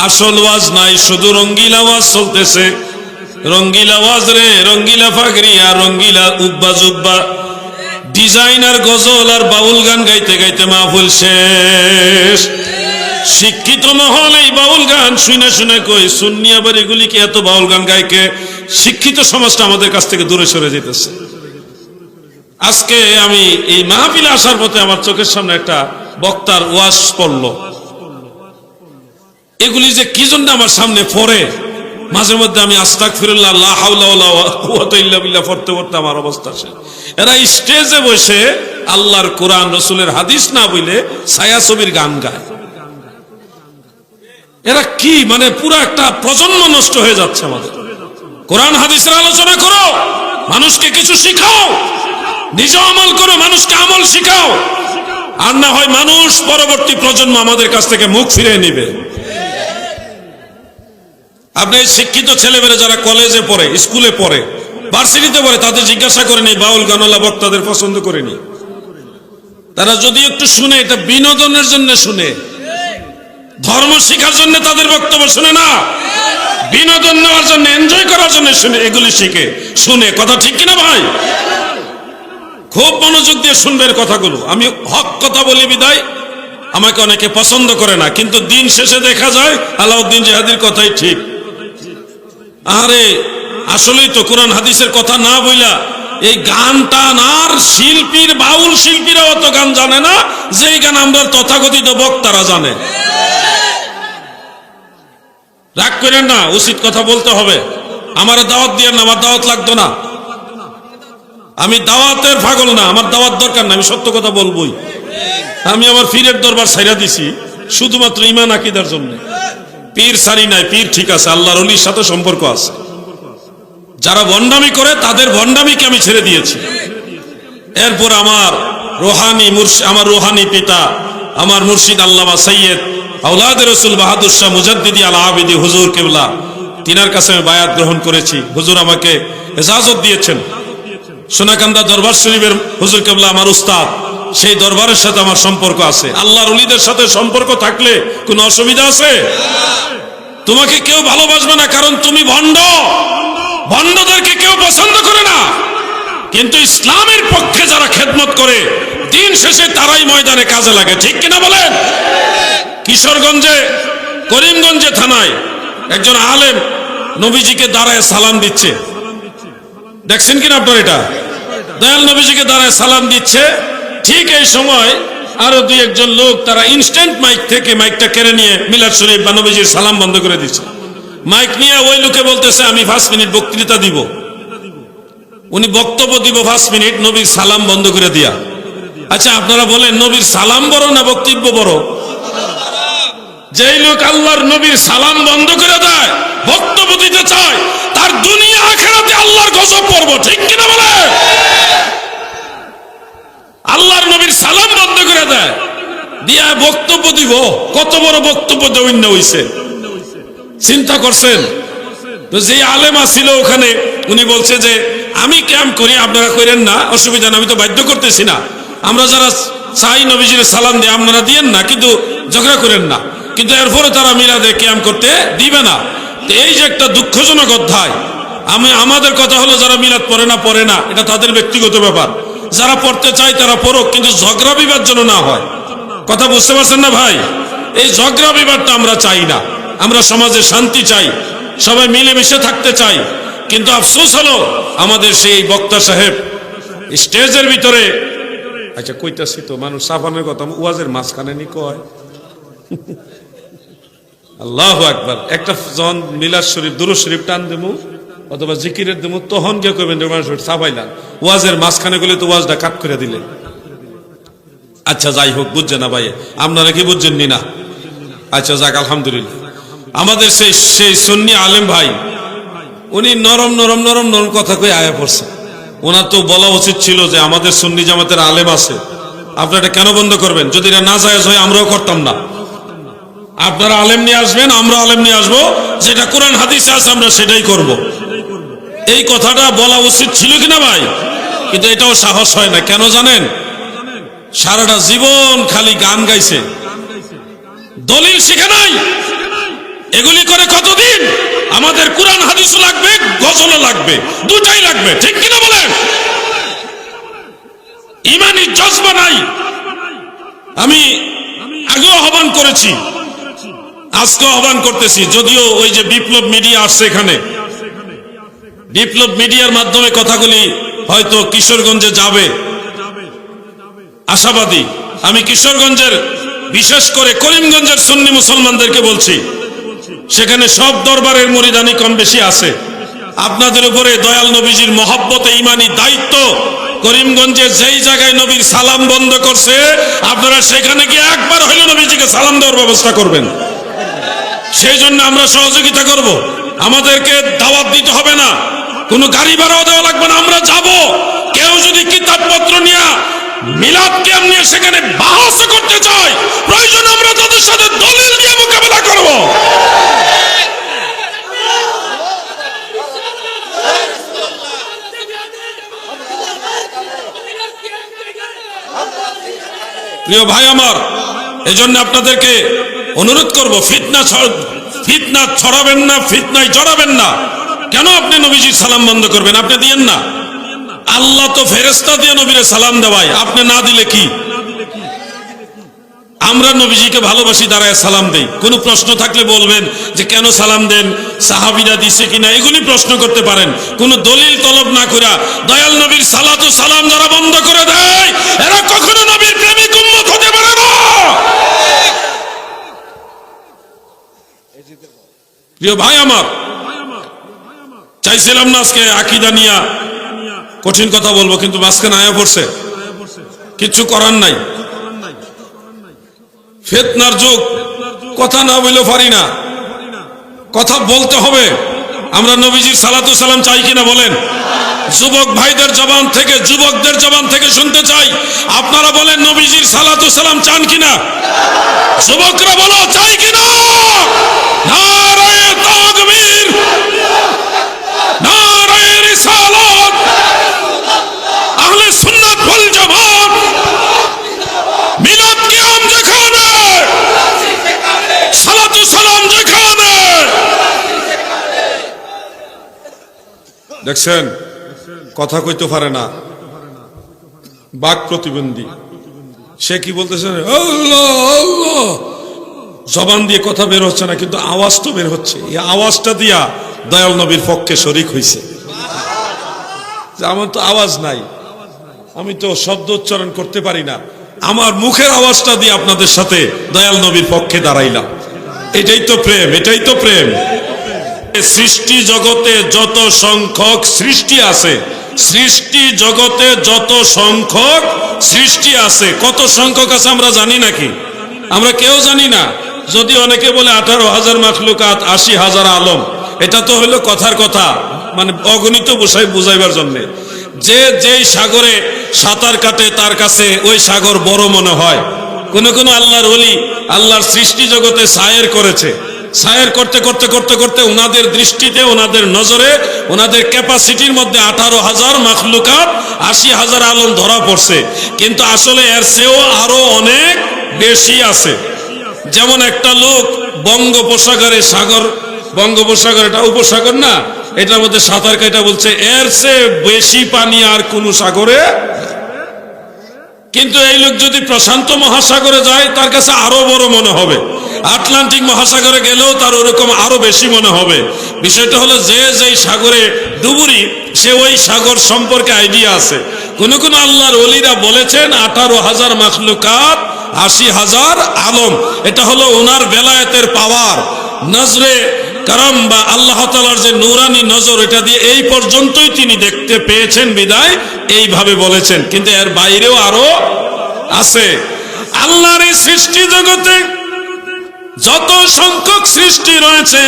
আসল ওয়াজ নাই, শুধু রঙ্গিলা ওয়াজ চলতেছে। রঙ্গিলা ওয়াজ রে, রঙ্গিলা ফাগরি আর রঙ্গিলা উব্বা জুব্বা, ডিজাইনার গজল আর বাউল গান গাইতে গাইতে মাহফিল শেষ। শিক্ষিত মহল এই বাউল গান শুনে শুনে কই সুন্নি আবার এগুলি কি এত বাউল গান গায়কে? শিক্ষিত সমাজটা আমাদের কাছ থেকে দূরে সরে যেতেছে। আজকে আমি এই মাহফিলে আসার পথে আমার চোখের সামনে একটা বক্তার ওয়াজ পড়লো। এগুলি যে কি জন্য আমার সামনে পড়ে, মাঝে মধ্যে আমি আস্তাগফিরুল্লাহ লা হাওলা ওয়ালা কুওয়াতা ইল্লা বিল্লাহ পড়তে পড়তে আমার অবস্থা শেষ। এরা স্টেজে বসে আল্লাহর কোরআন রসুলের হাদিস না বলে ছায়াছবির গান গায়। এরা কি মানে পুরো একটা প্রজন্ম নষ্ট হয়ে যাচ্ছে আমাদের। কোরআন হাদিসের আলোচনা করো, মানুষকে কিছু শিখাও, নিজে আমল করো, মানুষকে আমল শিখাও, আর না হয় মানুষ পরবর্তী প্রজন্ম আমাদের কাছ থেকে মুখ ফিরিয়ে নিবে। আপনি শিক্ষিত ছেলেমেয়েরা যারা কলেজে পড়ে, স্কুলে পড়ে, ভার্সিটিতে পড়ে, তাদের জিজ্ঞাসা করেনি বাউল গানওয়ালা বক্তাদের পছন্দ করেনি? তারা যদি একটু শুনে, এটা বিনোদনের জন্য শুনে, ধর্ম শিখার জন্য তাদের বক্তব্য শুনে না, বিনোদন নেওয়ার জন্য, এনজয় করার জন্য শুনে, এগুলি শিখে শুনে। কথা ঠিক কিনা ভাই? খুব মনোযোগ দিয়ে শুনবেন কথাগুলো। আমি হক কথা বলি বিদায় আমাকে অনেকে পছন্দ করে না, কিন্তু দিন শেষে দেখা যায় আলাউদ্দিন জিহাদির কথাই ঠিক। আরে আসলেই তো কোরআন হাদিসের কথা না বইলা এই গানটা আর শিল্পীর, বাউল শিল্পীরা অত গান জানে না, যেই গান আমরা তথাকথিত বক্তারা জানে। রাগ করেন না, উচিত কথা বলতে হবে। আমার দাওয়াত দিয়ে না, আমার দাওয়াত লাগতো না, আমি দাওয়াতের পাগল না, আমার দাওয়াত দরকার না, আমি সত্য কথা বলবোই। আমি আমার পীরের দরবার ছাইরা দিছি শুধুমাত্র ঈমান আকীদার জন্য। পীর সারি নাই, পীর ঠিক আছে, আল্লাহর ওলির সাথে সম্পর্ক আছে। যারা ভণ্ডামি করে তাদের ভণ্ডামিকে আমি ছেড়ে দিয়েছি। এরপর আমার রোহানি পিতা, আমার মুর্শিদ আল্লামা সৈয়দ আওলাদ রাসূল বাহাদুর শাহ মুজাদ্দিদি আল আবিদি হুজুর কিবলা, তিনার কাছে আমি বায়াত গ্রহণ করেছি। হুজুর আমাকে ইজাজত দিয়েছেন। সোনাকান্দা দরবার শরীফের হুজুর কিবলা আমার উস্তাদ, সেই দরবারের সাথে আমার সম্পর্ক আছে। আল্লাহর ওলিদের সাথে সম্পর্ক থাকলে কোনো অসুবিধা আছে? তোমাকে কেউ ভালোবাসবে না, কারণ তুমি ভণ্ড। ভণ্ডদেরকে কেউ পছন্দ করে না, কিন্তু ইসলামের পক্ষে যারা খেদমত করে দিন শেষে তারাই ময়দানে কাজে লাগে। ঠিক কিনা বলেন? কিশোরগঞ্জে, করিমগঞ্জে থানায় একজন আলেম নবীজিকে দাঁড়ায় সালাম দিচ্ছে। দেখছেন কিনা আপনার? এটা দয়াল নবীজিকে দাঁড়ায় সালাম দিচ্ছে। ঠিক এই সময় আরো দুই একজন লোক তারা ইনস্ট্যান্ট মাইক থেকে মাইকটা কেড়ে নিয়ে মিলাদ শরীফ বা নবীজির সালাম বন্ধ করে দিচ্ছে। মাইক নিয়ে ওই লোকে বলতেছে আমি 5 মিনিট বক্তৃতা দিব। উনি বক্তব্য দিব 5 মিনিট, নবীর সালাম বন্ধ করে দিয়া। আচ্ছা আপনারা বলেন নবীর সালাম বড় না বক্তব্য বড়? যেই লোক আল্লাহর নবীর সালাম বন্ধ করে দেয়, বক্তব্য দিতে চায়, তার দুনিয়া আখিরাতে আল্লাহর গজব পড়ব। ঠিক কিনা বলে? আল্লাহর নবীর সালাম বন্ধ করে দেয়, দিয়া বক্তব্য দিব, কত বড় বক্তব্য দেওয়া হইছে চিন্তা করছেন? তো যে আলেমা ছিল ওখানে, উনি বলছে যে আমি ক্যাম্প করি, আপনারা করেন না, অসুবিধা না, আমি তো বাধ্য করতেছি না, আমরা যারা চাই নবীজির সালাম দিয়ে আপনারা দিয়েন না, কিন্তু ঝগড়া করেন না। কিন্তু এরপরে তারা মিলাদে ক্যাম্প করতে দিবে না। তো এই যে একটা দুঃখজনক অধ্যায়। আমাদের কথা হলো যারা মিলাদ পড়ে না, এটা তাদের ব্যক্তিগত ব্যাপার। যারা পড়তে চায় তারা পড়ুক, কিন্তু ঝগড়া বিবাদ যেন না হয়। কথা বুঝতে পারছেন না ভাই? এই ঝগড়া বিবাদটা আমরা চাই না। আমরা সমাজে শান্তি চাই, সবাই মিলেমিশে থাকতে চাই। কিন্তু আফসোস হলো আমাদের সেই বক্তা সাহেব স্টেজের ভিতরে, আচ্ছা কইতাছি তো, মানুষ সাফানের কথা ওয়াজের মাঝখানে নি কয়। আল্লাহু আকবার। একটা যখন মিলাদ শরীফ, দুরূদ শরীফ টান দেবো অথবা জিকিরের দেবো, তখন কে কইবেন সাফাইলাম, ওয়াজের মাঝখানে গেলে তো ওয়াজটা কাট করে দিলেন। আচ্ছা যাই হোক, বুঝছেন না ভাই? আপনারা কি বুঝছেন না? আচ্ছা যাক, আলহামদুলিল্লাহ। আমাদের সেই সুন্নি আলেম ভাই, উনি নরম নরম নরম নরম কথা কই আয়া পড়ছে। ওনার তো বলা উচিত ছিল যে আমাদের সুন্নি জামাতের আলেম আছে, আপনারা এটা কেন বন্ধ করবেন? যদি এটা না জায়েজ হয় আমরাও করতাম না। আপনারা আলেম নিয়ে আসবেন, আমরা আলেম নিয়ে আসবো, যেটা কোরআন হাদিসে আছে আমরা সেটাই করব। এই কথাটা বলা উচিত ছিল কিনা ভাই? কিন্তু এটাও সাহস হয় না। কেন জানেন? সারাটা জীবন খালি গান গাইছে, দলিল শিখে নাই। এগুলি করে কতদিন? আমাদের কুরআন হাদিসও লাগবে, গজলও লাগবে, দুটাই লাগবে, ঠিক কিনা বলেন? ইমানি জজবা নাই। আমি আগেও আহ্বান করেছি, আজকেও আহ্বান করতেছি, যদিও ওই যে বিপ্লব মিডিয়া আসছে এখানে, বিপ্লব মিডিয়ার মাধ্যমে কথাগুলি হয়তো কিশোরগঞ্জে যাবে, আশাবাদী। আমি কিশোরগঞ্জের বিশেষ করে করিমগঞ্জের সুন্নি মুসলমানদেরকে বলছি, সেখানে সব দরবারের মুরিদানি কম বেশি আছে। আপনাদের উপরে দয়াল নবীজির মহব্বতে ইমানি দায়িত্ব, করিমগঞ্জের যেই জায়গায় নবীর সালাম বন্ধ করছে, আপনারা সেখানে গিয়ে একবার হইলে নবীজিকে সালাম দেওয়ার ব্যবস্থা করবেন। সেই জন্য আমরা সহযোগিতা করব। আমাদেরকে দাওয়াত দিতে হবে না, কোনো গাড়ি ভাড়াও দেওয়া লাগবে না, আমরা যাব। কেউ যদি কিতাবপত্র নিয়ে মিলাদ ক্যাম্প নিয়ে সেখানে বাহাস করতে চায়, প্রয়োজন আমরা তাদের সাথে দলিল নিয়ে মোকাবেলা করব। প্রিয় ভাই আমার, এজন্য আপনাদেরকে অনুরোধ করব, ফিতনা ছড়াবেন না, ফিতনায় জড়াবেন না। কেন আপনি নবীজির সালাম বন্ধ করবেন? আপনি দিয়েন না। আল্লাহ তো ফেরেশতা দিয়ে নবীরে সালাম দেওয়ায়, আপনি না দিলে কি? আমরা নবীজিকে ভালোবাসি, দাঁড়ায় সালাম দেই। কোনো প্রশ্ন থাকলে বলবেন যে কেন সালাম দেন, সাহাবীরা দিছে কিনা, এগুলি প্রশ্ন করতে পারেন। কোনো দলিল তলব না কইরা দয়াল নবীর সালাতু সালাম যারা বন্ধ করে দেয়, এরা কখনো নবীর প্রেমিক উম্মত হতে পারে না। প্রিয় ভাই আমার, চাইছিলাম না আজকে আকীদা নিয়া কঠিন কথা বলবো, কিন্তু মাঝখানে আয়া পড়ছে, কিছু করার নাই। ফিতনার যুগ, কথা না বললেও পারি না, কথা বলতে হবে। আমরা নবীজির সালাতু সালাম চাই কিনা বলেন? যুবক ভাইদের জবান থেকে, যুবকদের জবান থেকে শুনতে চাই, আপনারা বলেন নবীজির সালাতু সালাম চান কিনা? যুবকরা বলো, চাই কিনা? নারায়ে তাকবীর, নারায়ে রিসালাত, আহলে সুন্নাত ওয়াল জামাত, মিলাদ কিয়াম যেখানে, সালাতু সালাম যেখানে। দেখছেন, কথা কইতে পারে না, বাক প্রতিবন্ধী। সে কি বলতেছে? আল্লাহ আল্লাহ, জবান দিয়ে কথা বের হচ্ছে না, কিন্তু আওয়াজ তো বের হচ্ছে। এই আওয়াজটা দিয়া দয়াল নবীর পক্ষে শরীক হইছে। আমার তো আওয়াজ নাই, আমি তো শব্দ উচ্চারণ করতে পারি না, আমার মুখের আওয়াজটা দিয়ে আপনাদের সাথে দয়াল নবীর পক্ষে দাঁড়াইলাম। এটাই তো প্রেম, এটাই তো প্রেম। সৃষ্টি জগতে যত সংখ্যক সৃষ্টি আছে, সৃষ্টি জগতে যত সংখ্যক সৃষ্টি আছে, কত সংখ্যক আছে আমরা জানি নাকি? আমরা কেউ জানি না। যদি অনেকে বলে 18,000 মাখলুকাত, 80,000 আলম, এটা তো হলো কথার কথা, মানে অগণিত বুঝাইবার জন্য। যে যেই সাগরে সাঁতার কাটে তার কাছে ওই সাগর বড় মনে হয়। কোন কোন আল্লাহর ওলি আল্লাহর সৃষ্টি জগতে সায়ের করেছে, সায়ের করতে করতে করতে করতে ওনাদের দৃষ্টিতে, ওনাদের নজরে, ওনাদের ক্যাপাসিটির মধ্যে 18,000 মাখলুকাত, 80,000 আলম ধরা পড়ছে। কিন্তু আসলে এর চেয়েও আরো অনেক বেশি আছে। যেমন একটা লোক বঙ্গোপসাগরে, সাগর বঙ্গোপসাগর, এটা উপসাগর না, এটার মধ্যে সাঁতার কাটা বলছে এর চেয়ে বেশি পানি আর কোন সাগরে। কিন্তু এই লোক যদি প্রশান্ত মহাসাগরে যায় তার কাছে আরো বড় মনে হবে, আটলান্টিক মহাসাগরে গেলেও তার ওরকম আরো বেশি মনে হবে। বিষয়টা হলো যে যেই সাগরে ডুবুরি সে ওই সাগর সম্পর্কে আইডিয়া আছে। কোন কোন আল্লাহর ওলিরা বলেছেন 18,000 মাখলুকাত, 80,000 আলম। এটা হলো ওনার বেলায়েতের পাওয়ার, নজরে কারম বা আল্লাহ তাআলার যে নূরানি নজর, এটা দিয়ে এই পর্যন্তই তিনি দেখতে পেয়েছেন বিদায় এইভাবে বলেছেন। কিন্তু এর বাইরেও আরো আছে। আল্লাহর এই সৃষ্টি জগতে যত সংখ্যক সৃষ্টি রয়েছে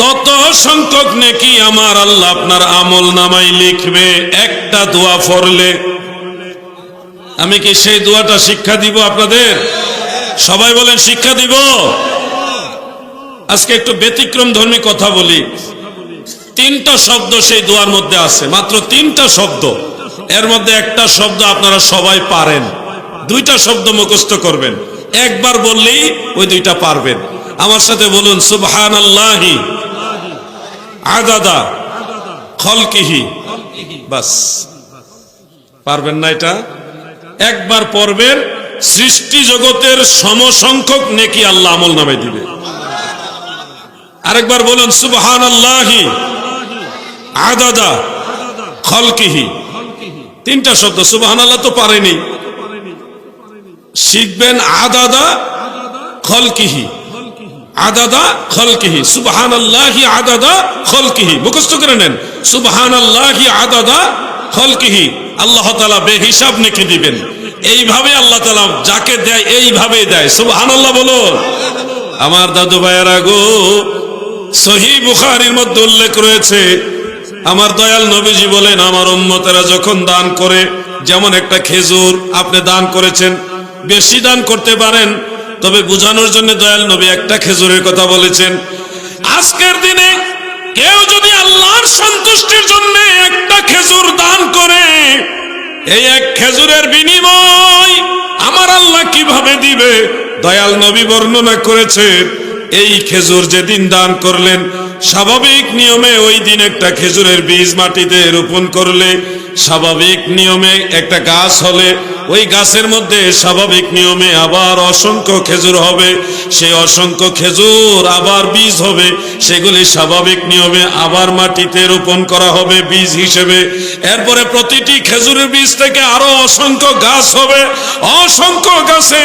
তত সংখ্যক নেকি আমার আল্লাহ আপনার আমল নামায় লিখবে একটা দোয়া পড়লে। আমি কি সেই দোয়াটা শিক্ষা দিব আপনাদের? সবাই বলেন শিক্ষা দিব। আজকে একটু ব্যতিক্রম ধর্মী কথা বলি। 3টা শব্দ সেই দোয়ার মধ্যে আছে, মাত্র 3টা শব্দ। এর মধ্যে একটা শব্দ আপনারা সবাই পারেন, 2টা শব্দ মুখস্থ করবেন, একবার বললেই ওই 2টা পারবেন। আমার সাথে বলুন সুবহানাল্লাহি আদাদা খলকিহি। বাস, পারবেন না এটা? একবার পড়বেন, সৃষ্টি জগতের সমসংখ্যক নেকি আল্লাহ আমল নামায় দিবে। আরেকবার বলুন সুবহানাল্লাহি আদাদা খলকিহি। তিনটা শব্দ, সুবহানাল্লাহ তো পারেনি, শিখবেন আদাদা খলকিহি, আদাদা খলকিহি, সুবহানাল্লাহি আদাদা খলকিহি, মুখস্থ করে নেন। সুবহানাল্লাহি আদাদা খলকিহি, আল্লাহ তাআলা বেহিসাব নেকি দিবেন। এইভাবে আল্লাহ তাআলা যাকে দেয় এইভাবে দেয়। সুবহানাল্লাহ বলুন। আমার দাদু ভাইয়েরা গো, সহিহ বুখারীর মধ্যে উল্লেখ রয়েছে, আমার দয়াল নবীজি বলেন, আমার উম্মতেরা যখন দান করে, যেমন একটা খেজুর আপনি দান করেছেন, বেশি দান করতে পারেন, তবে বোঝানোর জন্য দয়াল নবী একটা খেজুরের কথা বলেছেন। আজকের দিনে কেউ যদি আল্লাহর সন্তুষ্টির জন্য একটা খেজুর দান করে, এই এক খেজুরের বিনিময় আমার আল্লাহ কিভাবে দিবে, দয়াল নবী বর্ণনা করেছেন। এই খেজুর যেদিন দান করলেন, স্বাভাবিক নিয়মে ওই দিন একটা খেজুরের বীজ মাটিতে রোপণ করলে, স্বাভাবিক নিয়মে একটা গাছ হলে, ওই গাছের মধ্যে স্বাভাবিক নিয়মে আবার অসংখ্য খেজুর হবে, সেই অসংখ্য খেজুর আবার বীজ হবে, সেগুলি স্বাভাবিক নিয়মে আবার মাটিতে রোপণ করা হবে বীজ হিসেবে। এরপরে প্রতিটি খেজুরের বীজ থেকে আরো অসংখ্য গাছ হবে, অসংখ্য গাছে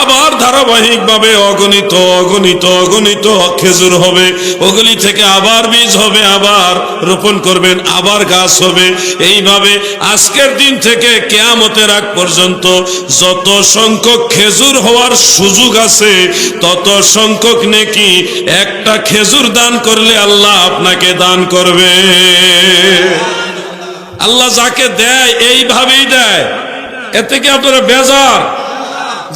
আবার ধারাবাহিকভাবে অগণিত অগণিত অগণিত খেজুর হবে, ওগুলি থেকে আবার বীজ হবে, আবার রোপণ করবেন, আবার গাছ হবে। এইভাবে আজকের দিন থেকে কিয়ামতের আগ পর্যন্ত যত সংখ্যক খেজুর হওয়ার সুযোগ আছে, তত সংখ্যক নেকি একটা খেজুর দান করলে আল্লাহ আপনাকে দান করবে। আল্লাহ যাকে দেয় এইভাবেই দেয়, এর থেকে আপনারা বেজার?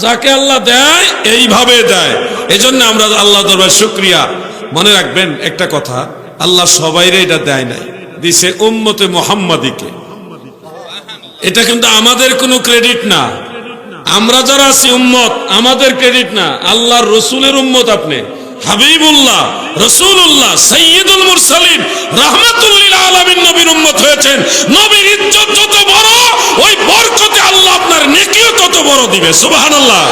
যাকে আল্লাহ দেয় এইভাবে দেয়। এজন্য আমরা আল্লাহ দরবারে শুকরিয়া। মনে রাখবেন একটা কথা, আল্লাহ সবাইরে এটা দেয় নাই, দিছে উম্মতে মুহাম্মাদিকে। এটা কিন্তু আমাদের কোনো ক্রেডিট না, আমরা যারা আছি উম্মত, আমাদের ক্রেডিট না, আল্লাহর রসুলের উম্মত। আপনি হাবিবুল্লাহ রাসূলুল্লাহ সাইয়্যিদুল মুরসালিন রাহমাতুল লিল আলামিন নবীর উম্মত হয়েছেন। নবীর ইজ্জত যত বড়, ওই বরকতে আল্লাহ আপনার নেকিও তত বড় দিবে। সুবহানাল্লাহ।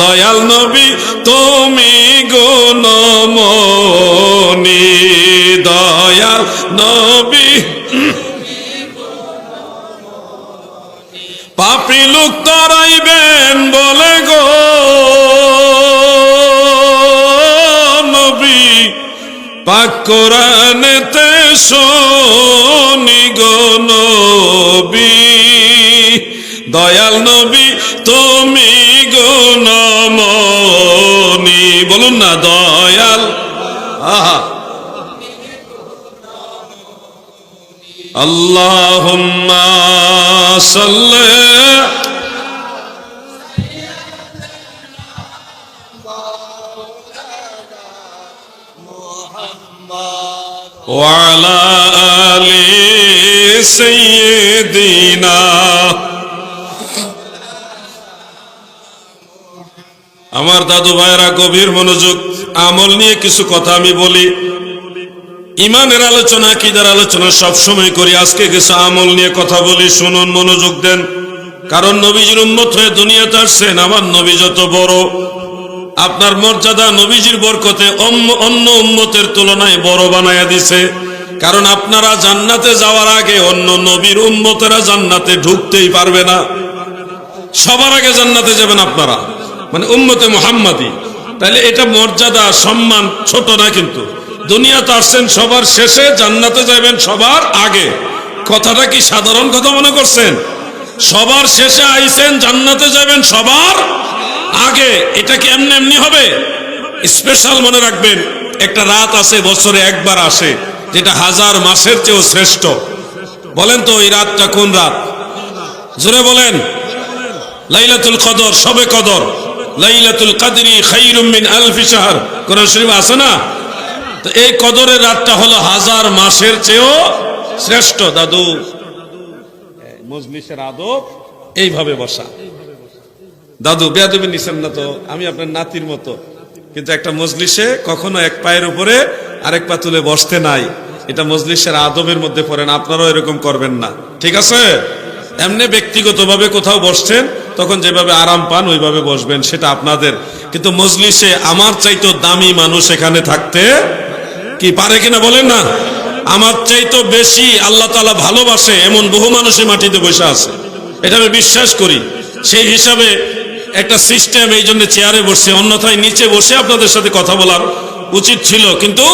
দয়াল নবী তুমি গুণমণি, দয়াল নবী পাপী লোক তারাইবেন বলে গো নবী, পাক কোরআনেতে শুনি গো নবী। দয়াল নবী তুমি গুণমণি, বলুন না দয়াল। আহা, আল্লাহুম্মা সাল্লি ওয়া আলা আলি সাইয়্যিদিনা। আমার দাদু ভাইরা গভীর মনোযোগ, আমল নিয়ে কিছু কথা আমি বলি। ইমানের আলোচনা, আকীদার আলোচনা সব সময় করি, আজকে কিছু আমল নিয়ে কথা বলি। শুনুন, মনোযোগ দেন। কারণ নবীজির উম্মত হয়ে দুনিয়াতে আসছেন। আমার নবী যত বড়, আপনার মর্যাদা নবীজির বরকতে অন্য উম্মতের তুলনায় বড় বানায়া দিছে। কারণ আপনারা জান্নাতে যাওয়ার আগে অন্য নবীর উম্মতেরা জান্নাতে ঢুকতেই পারবে না। সবার আগে জান্নাতে যাবেন আপনারা, মানে উম্মতে মুহাম্মাদি। তাহলে এটা মর্যাদা, সম্মান ছোট না। কিন্তু দুনিয়াতে আসছেন সবার শেষে, জান্নাতে যাবেন সবার আগে। কথাটা কি সাধারণ কথা মনে করছেন? সবার শেষে আইছেন, জান্নাতে যাবেন সবার আগে। এটা কি এমনি এমনি হবে? স্পেশাল মনে রাখবেন, একটা রাত আছে বছরে একবার আসে, যেটা 1000 মাসের চেয়েও শ্রেষ্ঠ। বলেন তো ওই রাতটা কোন রাত? জোরে বলেন। লাইলাতুল কদর, শবে কদর। লাইলাতুল কদরি খায়রুম মিন আলফি শাহর, কোরআন শরীফে আছে না? তো এই কদরের রাতটা হলো 1000 মাসের চেয়েও শ্রেষ্ঠ। দাদু, মজলিসের আদব এইভাবে বসা। দাদু বেয়াদবি নিছেন না তো? আমি আপনার নাতির মতো, কিন্তু একটা মজলিসে কখনো এক পায়ের উপরে আরেক পা তুলে বসতে নাই, এটা মজলিসের আদবের মধ্যে পড়েন, আপনারাও এরকম করবেন না, ঠিক আছে? এমনি ব্যক্তিগতভাবে কোথাও বসছেন তখন যেভাবে আরাম পান ওইভাবে বসবেন, সেটা আপনাদের। কিন্তু মজলিসে আমার চাইতো দামি মানুষ এখানে থাকতে কি পারে কিনা বলেন না? আমার চাইতো বেশি আল্লাহ তাআলা ভালোবাসে এমন বহু মানুষই মাটিতে বসে আছে, এটা আমি বিশ্বাস করি। সেই হিসাবে একটা সিস্টেম, এই জন্য চেয়ারে বসে, অন্যথায় নিচে বসে আপনাদের সাথে কথা বলার উচিত ছিল। কিন্তু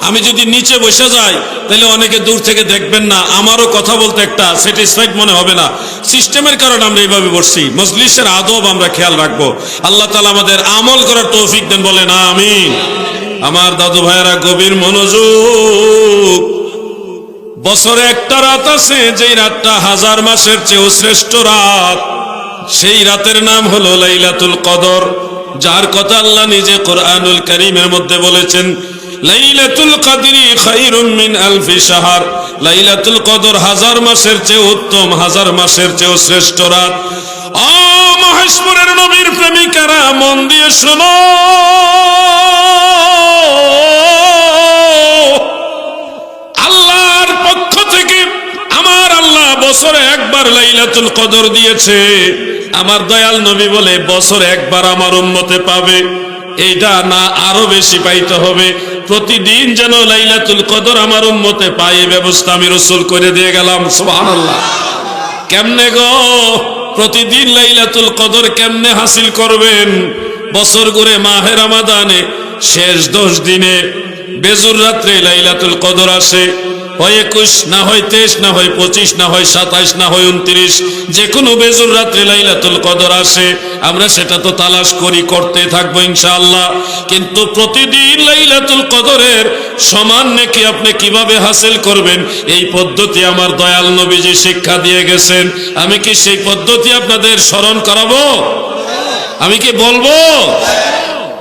আমি যদি নিচে বসে যাই তাহলে অনেকে দূর থেকে দেখবেন না, আমারও কথা বলতে একটা স্যাটিসফাইড মনে হবে না। সিস্টেমের কারণে আমরা এইভাবে বসছি। মজলিসের আদব আমরা খেয়াল রাখবো। আল্লাহ তাআলা আমাদের আমল করার তৌফিক দেন, বলেন আমিন। আমার দাদু ভাইয়েরা গভীর মনোযোগ। বছরে একটা রাত আছে যেই রাতটা হাজার মাসের চেয়েও শ্রেষ্ঠ রাত, সেই রাতের নাম হলো লাইলাতুল কদর, যার কথা আল্লাহ নিজে কোরআনুল কারীমের মধ্যে বলেছেন, লাইলাতুল কদরি খায়রুম মিন আলফি শাহর। লাইলাতুল কদর হাজার মাসের চেয়ে উত্তম, হাজার মাসের চেয়েও শ্রেষ্ঠ রাত। ও মহেশপুরের নবীর প্রেমিকারা, মন দিয়ে শোনো, আল্লাহর পক্ষ থেকে আমার আল্লাহ বছরে একবার লাইলাতুল কদর দিয়েছে। আমার দয়াল নবী বলে বছরে একবার আমার উম্মতে পাবে, এইটা না আরো বেশি পাইতে হবে। প্রতিদিন যেন লাইলাতুল কদর আমার উম্মতে পায়, এই ব্যবস্থা আমি রাসূল করে দিয়ে গেলাম। সুবহানাল্লাহ। কেমনে গো প্রতিদিন লাইলাতুল কদর কেমনে হাসিল করবেন? বছর ঘুরে মাহে রমাদানে শেষ 10 দিনে বেজুর রাত্রে লাইলাতুল কদর আসে। হয় 21, না হয় 23, না হয় 25, না হয় 27, না হয় 29, যে কোনো বেজুর রাত্রে লাইলাতুল কদর আসে। আমরা সেটা তো তালাশ করি, করতে থাকবো ইনশাআল্লাহ। কিন্তু প্রতিদিন লাইলাতুল কদরের সমান নেকি আপনি কিভাবে হাসিল করবেন, এই পদ্ধতি আমার দয়াল নবীজি শিক্ষা দিয়ে গেছেন। আমি কি সেই পদ্ধতি আপনাদের স্মরণ করাবো? আমি কি বলবো?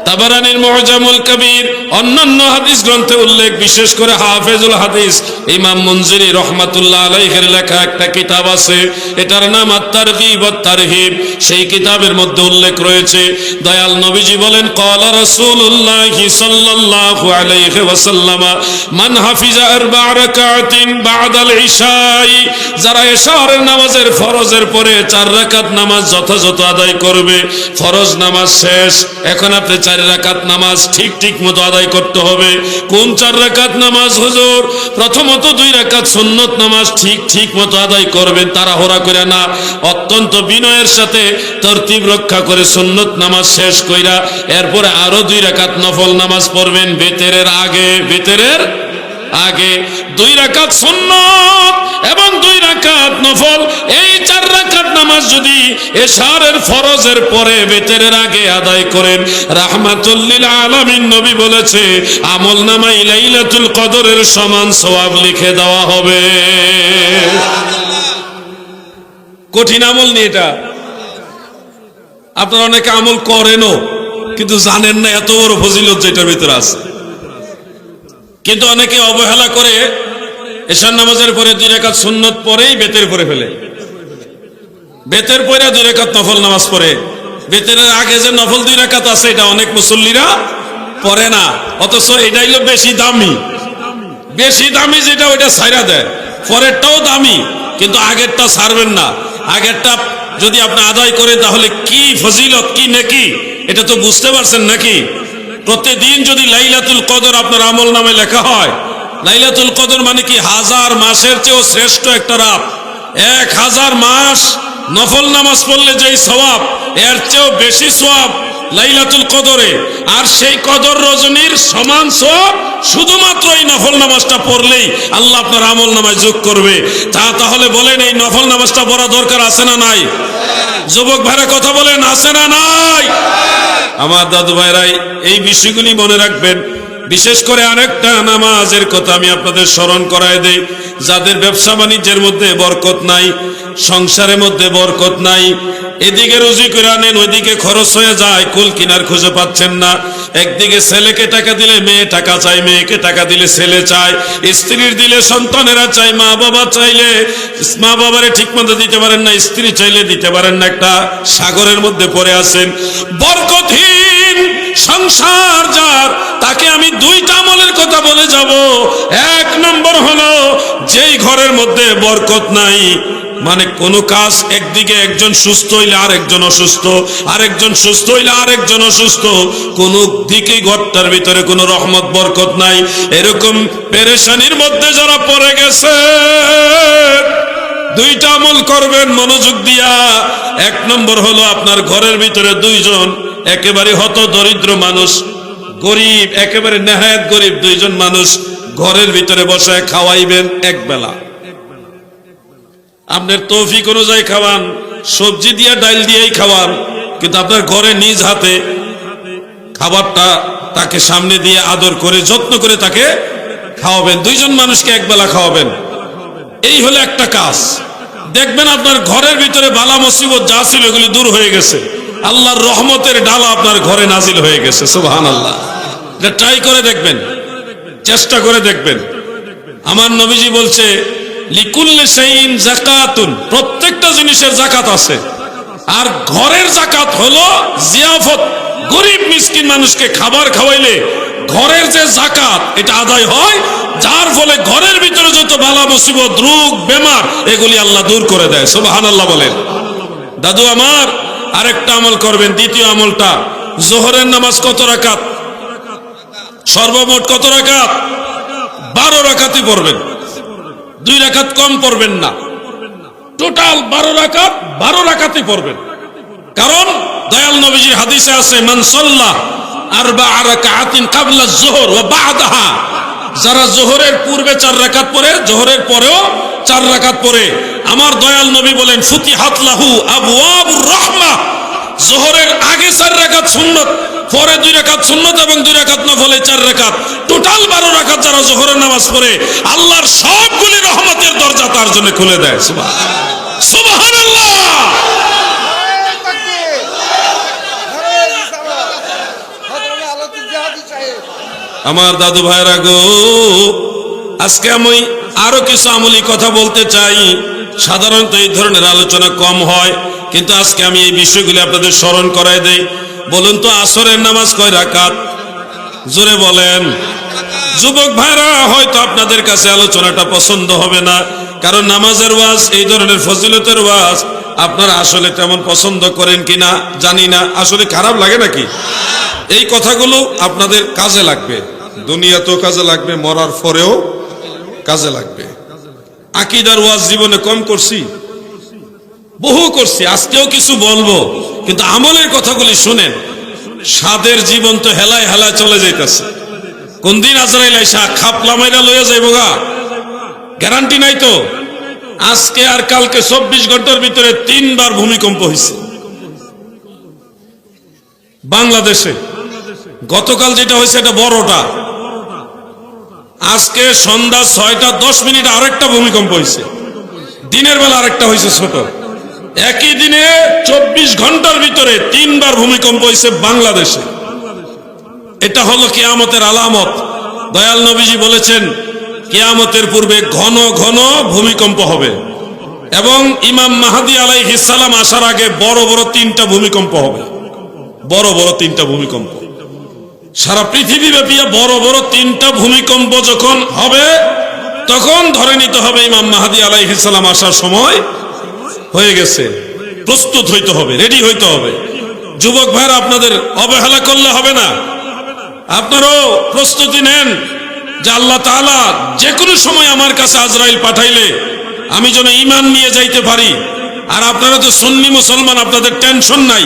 তাবারানীর মুআজামুল কবির, অন্যান্য হাদিস গ্রন্থে উল্লেখ, বিশেষ করে হাফেজুল হাদিস ইমাম মুনজিরি রাহমাতুল্লাহ আলাইহির লেখা একটা কিতাব আছে, এটার নাম আত-তারগীব ওয়াত তারহিব। সেই কিতাবের মধ্যে উল্লেখ রয়েছে, দয়াল নবীজি বলেন, ক্বালা রাসূলুল্লাহ সাল্লাল্লাহু আলাইহি ওয়াসাল্লাম, মান হাফিজা আরবা' রাকাতিন বা'দাল ইশাই, যারা ইশার নামাজের ফরজের পরে 4 রাকাত নামাজ যথাযথ আদায় করবে। ফরজ নামাজ শেষ, এখন আপনি 4 রাকাত নামাজ ঠিক মতো আদায় করতে হবে। কোন 4 রাকাত নামাজ হুজুর? প্রথমত 2 রাকাত সুন্নত নামাজ ঠিক মতো আদায় করবেন, তাড়াহুড়া করে না, অত্যন্ত বিনয়ের সাথে তরতিব রক্ষা করে সুন্নত নামাজ শেষ কইরা এরপরে আরো 2 রাকাত নফল নামাজ পড়বেন বেতেরের আগে 2 রাকাত সুন্নত এবং 2 রাকাত নফল। এই 4 রাকাত নামাজ যদি এশারের ফরজের পরে বেতেরের আগে আদায় করেন, রাহমাতুল লিল আলামিন নবী বলেছে আমলনামায় লাইলাতুল কদরের সমান সওয়াব লিখে দেওয়া হবে। কঠিন আমল নিয়ে এটা, আপনারা অনেকে আমল করেনও কিন্তু জানেন না এত বড় ফজিলত যেটার ভিতরে আছে। কিন্তু অনেকে অবহেলা করে এশার নামাজের পরে 2 রাকাত সুন্নত পরেই বেতের পরে ফেলে, বেতের পরে 2 রাকাত নফল নামাজ পড়ে। বেতের আগে যে নফল 2 রাকাত আছে এটা অনেক মুসল্লিরা পড়ে না, অথচ এটাই হলো বেশি দামি যেটা ওইটা ছাইরা দেয়। পরেরটাও দামি কিন্তু আগেরটা ছাড়বেন না। আগেরটা যদি আপনি আদায় করেন তাহলে কি ফজিলত, কি নেকি, এটা তো বুঝতে পারছেন নাকি? প্রতিদিন যদি লাইলাতুল কদর আপনার আমল নামে লেখা হয়, লাইলাতুল কদর মানে কি 1000 মাসের চেয়েও শ্রেষ্ঠ একটা রাত। 1000 মাস নফল নামাজ পড়লে যেই সওয়াব, এর চেয়েও বেশি সওয়াব লাইলাতুল কদরে। আর সেই কদর রজনীর সমান সওয়াব শুধুমাত্র এই নফল নামাজটা পড়লেই আল্লাহ আপনার আমল নামায় যোগ করবে। তাহলে বলেন এই নফল নামাজটা পড়া দরকার আছে না নাই? যুবক ভাইরা কথা বলেন, আছে না নাই? আমার দাদু ভাইরাই এই বিষয়গুলি মনে রাখবেন। বিশেষ করে আরেকটা নামাজের কথা আমি আপনাদের স্মরণ করায় দেই। যাদের ব্যবসা বাণিজ্যের মধ্যে বরকত নাই, সংসারের মধ্যে বরকত নাই, এদিকে রুজি করে আনেন, ওইদিকে খরচ হয়ে যায়, কুল কিনার খুঁজে পাচ্ছেন না। একদিকে ছেলেকে টাকা দিলে মেয়ে টাকা চায়, মেয়েকে টাকা দিলে ছেলে চায়, স্ত্রীর দিলে সন্তানেরা চায়, মা বাবা চাইলে মা বাবারে ঠিক মতো দিতে পারেন না, স্ত্রী চাইলে দিতে পারেন না। একটা সাগরের মধ্যে পড়ে আছেন, বরকতহীন সংসার যার, তাকে আমি দুইটা আমলের কথা বলে যাব। এক নম্বর হলো যেই ঘরের মধ্যে বরকত নাই, মানে কোন কাজ, একদিকে একজন সুস্থ হইলে আরেকজন অসুস্থ, আরেকজন সুস্থ হইলে আরেকজন অসুস্থ, কোন দিকে ঘরটার ভিতরে কোনো রহমত বরকত নাই, এরকম পেরেশানির মধ্যে যারা পড়ে গেছে, দুইটা আমল করবেন মনোযোগ দিয়া। এক নম্বর হলো আপনার ঘরের ভিতরে দুইজন একেবারে হত দরিদ্র মানুষ, গরিব, একেবারে নেহায়েত গরিব দুইজন মানুষ ঘরের ভিতরে বসায় খাওয়াইবেন এক বেলা। আপনার তৌফিক অনুযায়ী খাওয়ান, সবজি দিয়ে ডাল দিয়েই খাওয়ান, কিন্তু আপনার ঘরে নিজ হাতে খাবারটা তাকে সামনে দিয়ে আদর করে যত্ন করে তাকে খাওয়াবেন। দুইজন মানুষকে একবেলা খাওয়াবেন, এই হলো একটা কাজ। দেখবেন আপনার ঘরের ভিতরে বালা মুসিবত যা ছিল এগুলি দূর হয়ে গেছে, আল্লাহর রহমতের ডালা আপনার ঘরে নাজিল হয়ে গেছে। সুবহানাল্লাহ। এটা ট্রাই করে দেখবেন, চেষ্টা করে দেখবেন। আমার নবীজি বলছে লিকুল্লি শাইইন যাকাতুন, প্রত্যেকটা জিনিসের যাকাত আছে। আর ঘরের যাকাত হলো জিয়াফত, গরিব মিসকিন মানুষকে খাবার খাওয়াইলে ঘরের যে যাকাত এটা আদায় হয়, যার ফলে ঘরের ভিতরে যত বালা মুসিবত, রোগ বেমার এগুলি আল্লাহ দূর করে দেয়। সুবহানাল্লাহ বলেন। দাদু আমার আরেকটা আমল করবেন, দ্বিতীয় আমলটা, জোহরের নামাজ কত রাকাত? সর্বমোট কত রাকাত? 12 রাকাতই পড়বেন, 2 রাকাত কম পড়বেন না, টোটাল 12 রাকাত, 12 রাকাতই পড়বেন। কারণ দয়াল নবীজির হাদিসে আছে মান সাল্লা 4 রাকাতিন ক্বাবলা যুহর ওয়া বা'দাহা, যারা জোহরের পূর্বে 4 রাকাত পড়ে, জোহরের পরেও 4 রাকাত পড়ে, আমার দয়াল নবী বলেন ফুতিহাত লাহু আবওয়াবুর রাহমাহ, জোহরের আগে 4 রাকাত সুন্নত, পরে 2 রাকাত সুন্নত এবং 2 রাকাত নফলে 4 রাকাত, টোটাল 12 রাকাত যারা জোহরের নামাজ পড়ে, আল্লাহর সবগুলি রহমতের দরজা তার জন্য খুলে দেয়। সুবহানাল্লাহ। আমার দাদু ভাইরা গো, আজকে আমি আরো কিছু আমলি কথা বলতে চাই। সাধারণত এই ধরনের আলোচনা কম হয়, কিন্তু আজকে আমি এই বিষয়গুলি আপনাদের স্মরণ করাই দেই। বলুন তো আসরের নামাজ কয় রাকাত? জোরে বলেন। যুবক ভাইরা, হয়তো আপনাদের কাছে আলোচনাটা পছন্দ হবে না, কারণ নামাজের ওয়াজ, এই ধরনের ফজিলতের ওয়াজ আপনারা আসলে তেমন পছন্দ করেন কিনা জানি না। আসলে খারাপ লাগে নাকি? এই কথাগুলো আপনাদের কাজে লাগবে, দুনিয়াতেও কাজে লাগবে, মরার পরেও কাজে লাগবে। আকীদার ওয়াজ জীবনে কম করছি, বহু করছি, আজকেও কিছু বলবো, কিন্তু আমলের কথাগুলি শুনেন। সাদের জীবন তো হেলায় হেলায় চলে যাইতেছে। কোন দিন আজরাইল আইসা খাপলা মাইরা লইয়া যাইব গা, গ্যারান্টি নাই তো। আজকে আর কালকে 24 ঘন্টার ভিতরে 3 বার ভূমিকম্প হয়েছে বাংলাদেশে। গতকাল যেটা হয়েছে এটা বড়টা, আজকে সন্ধ্যা 6:10 আরেকটা ভূমিকম্প হয়েছে, দিনের বেলা আরেকটা হয়েছে ছোট। একই দিনে 24 ঘন্টার ভিতরে 3 বার ভূমিকম্প হয়েছে বাংলাদেশে। এটা হলো কিয়ামতের আলামত। দয়াল নবীজি বলেছেন কিয়ামতের পূর্বে ঘন ঘন ভূমিকম্প হবে, এবং ইমাম মাহদী আলাইহিস সালাম আসার আগে বড় বড় 3টা ভূমিকম্প হবে। বড় বড় 3টা ভূমিকম্প, সারা পৃথিবীব্যাপী বড় বড় 3টা ভূমিকম্প যখন হবে, তখন ধরে নিতে হবে ইমাম মাহদী আলাইহিস সালাম আসার সময় হয়ে গেছে। প্রস্তুত হইতে হবে, রেডি হইতে হবে। যুবক ভাইরা, আপনাদের অবহেলা করলে হবে না, আপনারাও প্রস্তুতি নেন যে আল্লাহ তাআলা যে কোনো সময় আমার কাছে আজরাইল পাঠাইলে আমি যেন ঈমান নিয়ে যাইতে পারি। আর আপনারা তো সুন্নি মুসলমান, আপনাদের টেনশন নাই।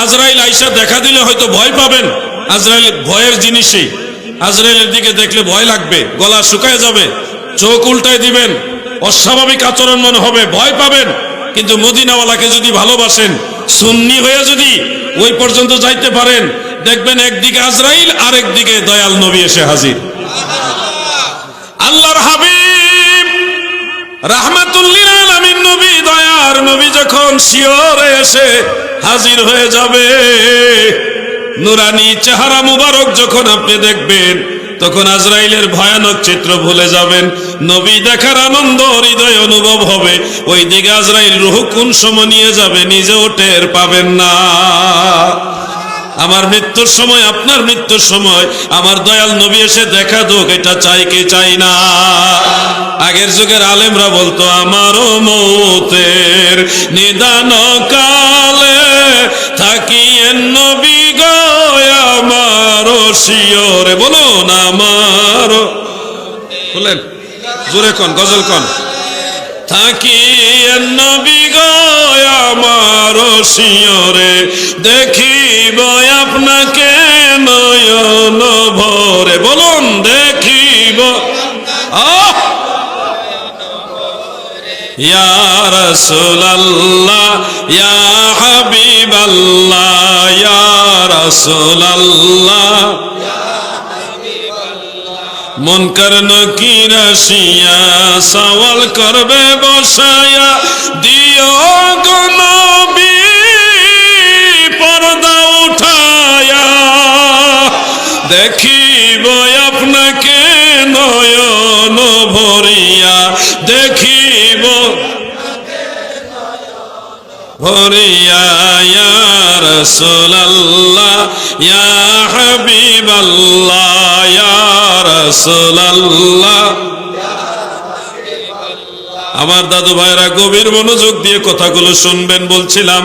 আজরাইল আইসা দেখা দিলে হয়তো ভয় পাবেন, আজরাইল ভয়ের জিনিসই। আজরাইলের দিকে দেখলে ভয় লাগবে, গলা শুকায় যাবে, চোখ উল্টায় দিবেন, অস্বাভাবিক আচরণ মনে হবে, ভয় পাবেন। কিন্তু মদিনাওয়ালাকে যদি ভালোবাসেন, সুন্নি হয়ে যদি ওই পর্যন্ত যাইতে পারেন, দেখবেন একদিকে আজরাইল, আরেক দিকে দয়াল নবী এসে হাজির। আল্লাহর হাবিব রাহমাতুল লিল আলামিন নবী, দয়ার নবী যখন শিয়রে এসে হাজির হয়ে যাবে, নুরানি চেহারা মুবারক যখন আপনি দেখবেন, তখন আজরাইলের ভয়ানক চিত্র ভুলে যাবেন। নবী দেখার আনন্দ হৃদয় অনুভব হবে। ওই দিকে আজরাইল রূহ কোন সময় নিয়ে যাবে নিজেও টের পাবেন না। আমার মৃত্যুর সময়, আপনার মৃত্যুর সময় আমার দয়াল নবী এসে দেখা দোক, এটা চাই কি চাই না? আগের যুগের আলেমরা বলতো আমারও মৌতের নিদান কালে থাকিয়েন নবী গো আমারও শিয়রে। বলুন আমারও, বলেন জোরে কন, গজল কন। থাকিয়েন নবী গো আমারও শিয়রে দেখিব আপনাকে নয়ন ভরে। বলুন দেখিব। ইয়া রাসূলুল্লাহ ইয়া হাবিবাল্লাহ ইয়া রাসূলুল্লাহ মুনকার নাকির আসিয়া সওয়াল করবে বসায়া দিও গো নবী পর্দা উঠায়া দেখিব আপনাকে নয়ন ভরিয়া দেখিব ভরিয়া ইয়া রাসূলুল্লাহ ইয়া হাবিবাল্লাহ ইয়া রাসূলুল্লাহ। আমার দাদু ভাইরা গভীর মনোযোগ দিয়ে কথাগুলো শুনবেন। বলছিলাম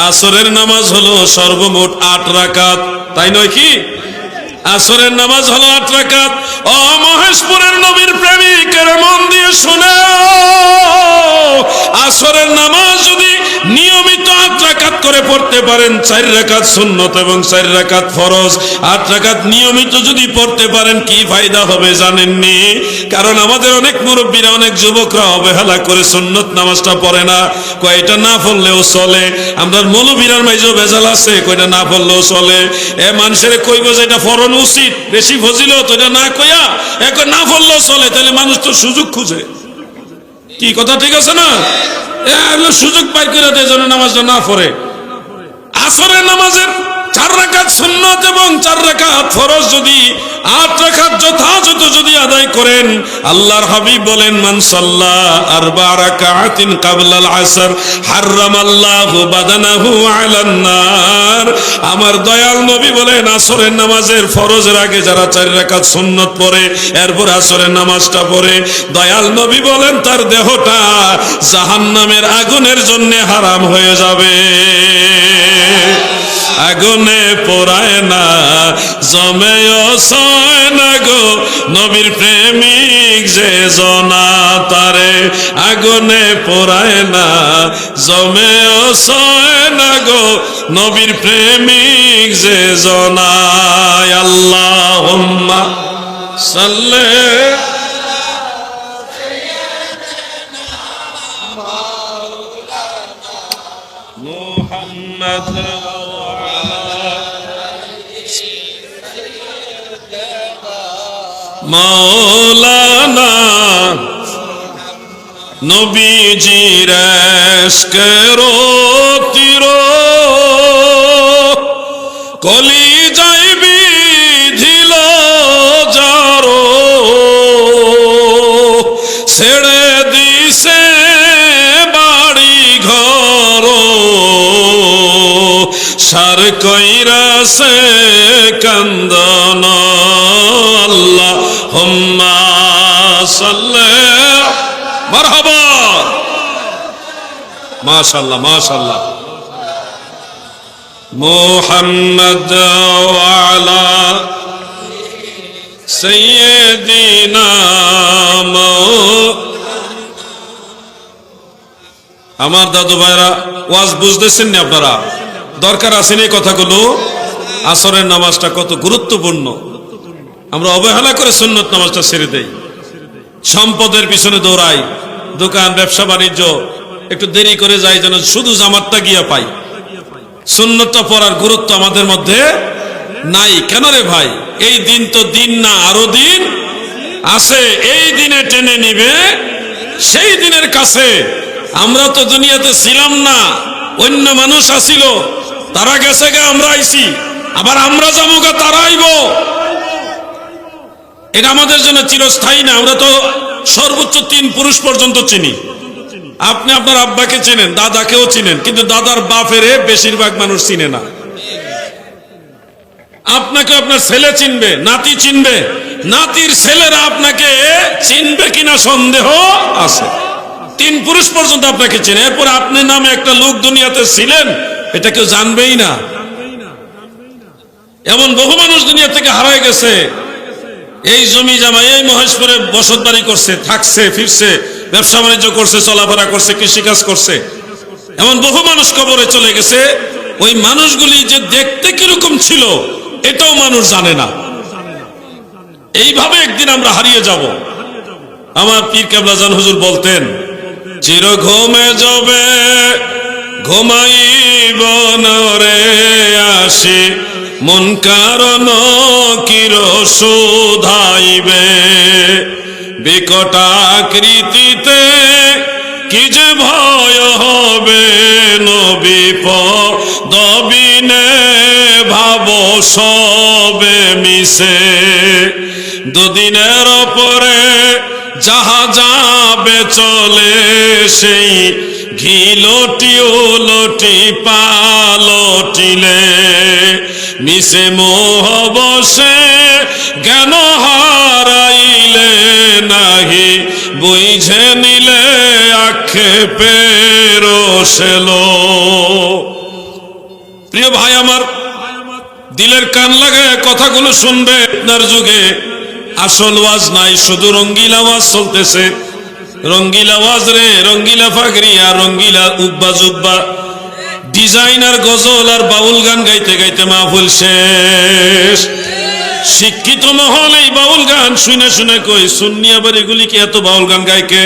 আসরের নামাজ হলো সর্বমোট 8 রাকাত, তাই নয় কি? আসরের নামাজ হলো 8 রাকাত। ও মহেশপুরের নবীর প্রেমিকের মন দিয়ে শুনে, আসরের নামাজ যদি নিয়মিত 8 রাকাত করে পড়তে পারেন, 4 রাকাত সুন্নত এবং 4 রাকাত ফরজ, 8 রাকাত নিয়মিত যদি পড়তে পারেন কি ফায়দা হবে জানেননি? কারণ আমাদের অনেক মুরব্বীরা, অনেক যুবকরা অবহেলা করে সুন্নত নামাজটা পড়ে না, কয়টা না পড়লেও চলে। আমরা মৌলবীরার মাঝেও ভেজাল আছে, কয়টা না পড়লেও চলে। এ মানুষের কইব যে এটা ফরন উচিত, বেশি ফজিলত, এটা না কইয়া এখন না পড়লেও চলে, তাহলে মানুষ তো সুযোগ খুঁজে। কি কথা ঠিক আছে না? সুযোগ পাই করে দেয় যেন নামাজটা না পড়ে। আসরের নামাজের 4 রাকাত সুন্নত এবং 4 রাকাত ফরজ যদি 8 রাকাত যথাযথ যদি আদায় করেন, আল্লাহর হাবিব বলেন মান সাল্লা 4 রাকাতিন ক্বাবলাল আসর হারামাল্লাহু বাদানাহু আলান নার। আমার দয়াল নবী বলেন আসরের নামাজের ফরজের আগে যারা 4 রাকাত সুন্নত পড়ে এরপর আসরের নামাজটা পড়ে, দয়াল নবী বলেন তার দেহটা জাহান্নামের আগুনের জন্য হারাম হয়ে যাবে। আগুনে পোড়ায় না জমেও সয় না গো নবীর প্রেমিক যে জনা তারে, আগুনে পোড়ায় না জমেও সয় না গো নবীর প্রেমিক যে জনা। আল্লাহুম্মা সাল্লি মুহাম্মাদ মৌলানা নবীজির এশকের তীর কলিজায় বিধিল যারো, ছেড়ে দিছে বাড়ি ঘর সার কইরাছে কান্দন। আল্লাহুম্মা সাল্লি মারহাবা। মাশাআল্লাহ মাশাআল্লাহ। মুহাম্মদ ওয়া আলা সাইয়্যিদিনা। আমার দাদু ভাইরা ওয়াজ বুঝতেছেন না আপনারা? দরকার আছে না এই কথাগুলো? আসরের নামাজটা কত গুরুত্বপূর্ণ, আমরা অবহেলা করে সুন্নত নামাজটা ছেড়ে দেই, সম্পদের পিছনে দৌড়াই, দোকান ব্যবসা বাণিজ্য একটু দেরি করে যাই যেন শুধু জামাতটা গিয়া পাই। সুন্নতটা পড়ার গুরুত্ব আমাদের মধ্যে নাই। কেন রে ভাই? এই দিন তো দিন না, আরো দিন আছে। এই দিনে টেনে নিবে সেই দিনের কাছে। আমরা তো দুনিয়াতে ছিলাম না, অন্য মানুষ আসিল, তারা গেছে গে, আমরা আইছি, আবার আমরা যাবো গা, তারা আইব। এটা আমাদের জন্য চিরস্থায়ী না। আমরা তো সর্বোচ্চ 3 পুরুষ পর্যন্ত চিনি। আপনি আপনার আব্বাকে চিনেন, দাদাকেও চিনেন, কিন্তু দাদার বাপেরে বেশিরভাগ মানুষ চিনে না। আপনাকে আপনার ছেলে চিনবে, নাতি চিনবে, নাতির ছেলেরা আপনাকে চিনবে কিনা সন্দেহ আছে। 3 পুরুষ পর্যন্ত আপনাকে চেনে, এরপর আপনি নামে একটা লোক দুনিয়াতে ছিলেন এটা কেউ জানবেই না। এমন বহু মানুষ দুনিয়া থেকে হারায় গেছে। এই জমি জামা এই মহেশপুরে বসত বাড়ি করছে, থাকছে, ফিরছে, ব্যবসা বাণিজ্য করছে, চলাফেরা করছে, কৃষিকাজ করছে। এমন বহু মানুষ কবরে চলে গেছে, ওই মানুষগুলি যে দেখতে কিরকম ছিল এটাও মানুষ জানে না। এইভাবে একদিন আমরা হারিয়ে যাব। আমার পীর কেবলা জান হুজুর বলতেন, চির ঘুমে যাবে ঘুমাইব নরে আসি, মন কারণ কির শোধাইবে, বিকটাকৃতিতে কি যে ভয় হবে, নবী পদবিনে ভাব সবে মিশে, দুদিনের পরে যাহা যাবে চলে, সেই ঘিলটি উলটি পালটিলে, মিশে মোহ বসে জ্ঞান হারাইলে, নাহি বুঝে নিলে আক্ষেপের সেলো। প্রিয় ভাই আমার, দিলের কান লাগায় কথাগুলো শুনবে। আপনার যুগে আসল ওয়াজ নাই, শুধু রঙ্গিলা ওয়াজ চলতেছে। রঙ্গিলা ওয়াজ রে, রঙ্গিলা ফাগরি আর রঙ্গিলা উব্বা জুব্বা, ডিজাইনার গজল আর বাউল গান গাইতে গাইতে মাহফিল শেষ। শিক্ষিত মহল এই বাউল গান শুনে শুনে কই, সুন্নি আবার এগুলি কি এত বাউল গান গায়কে?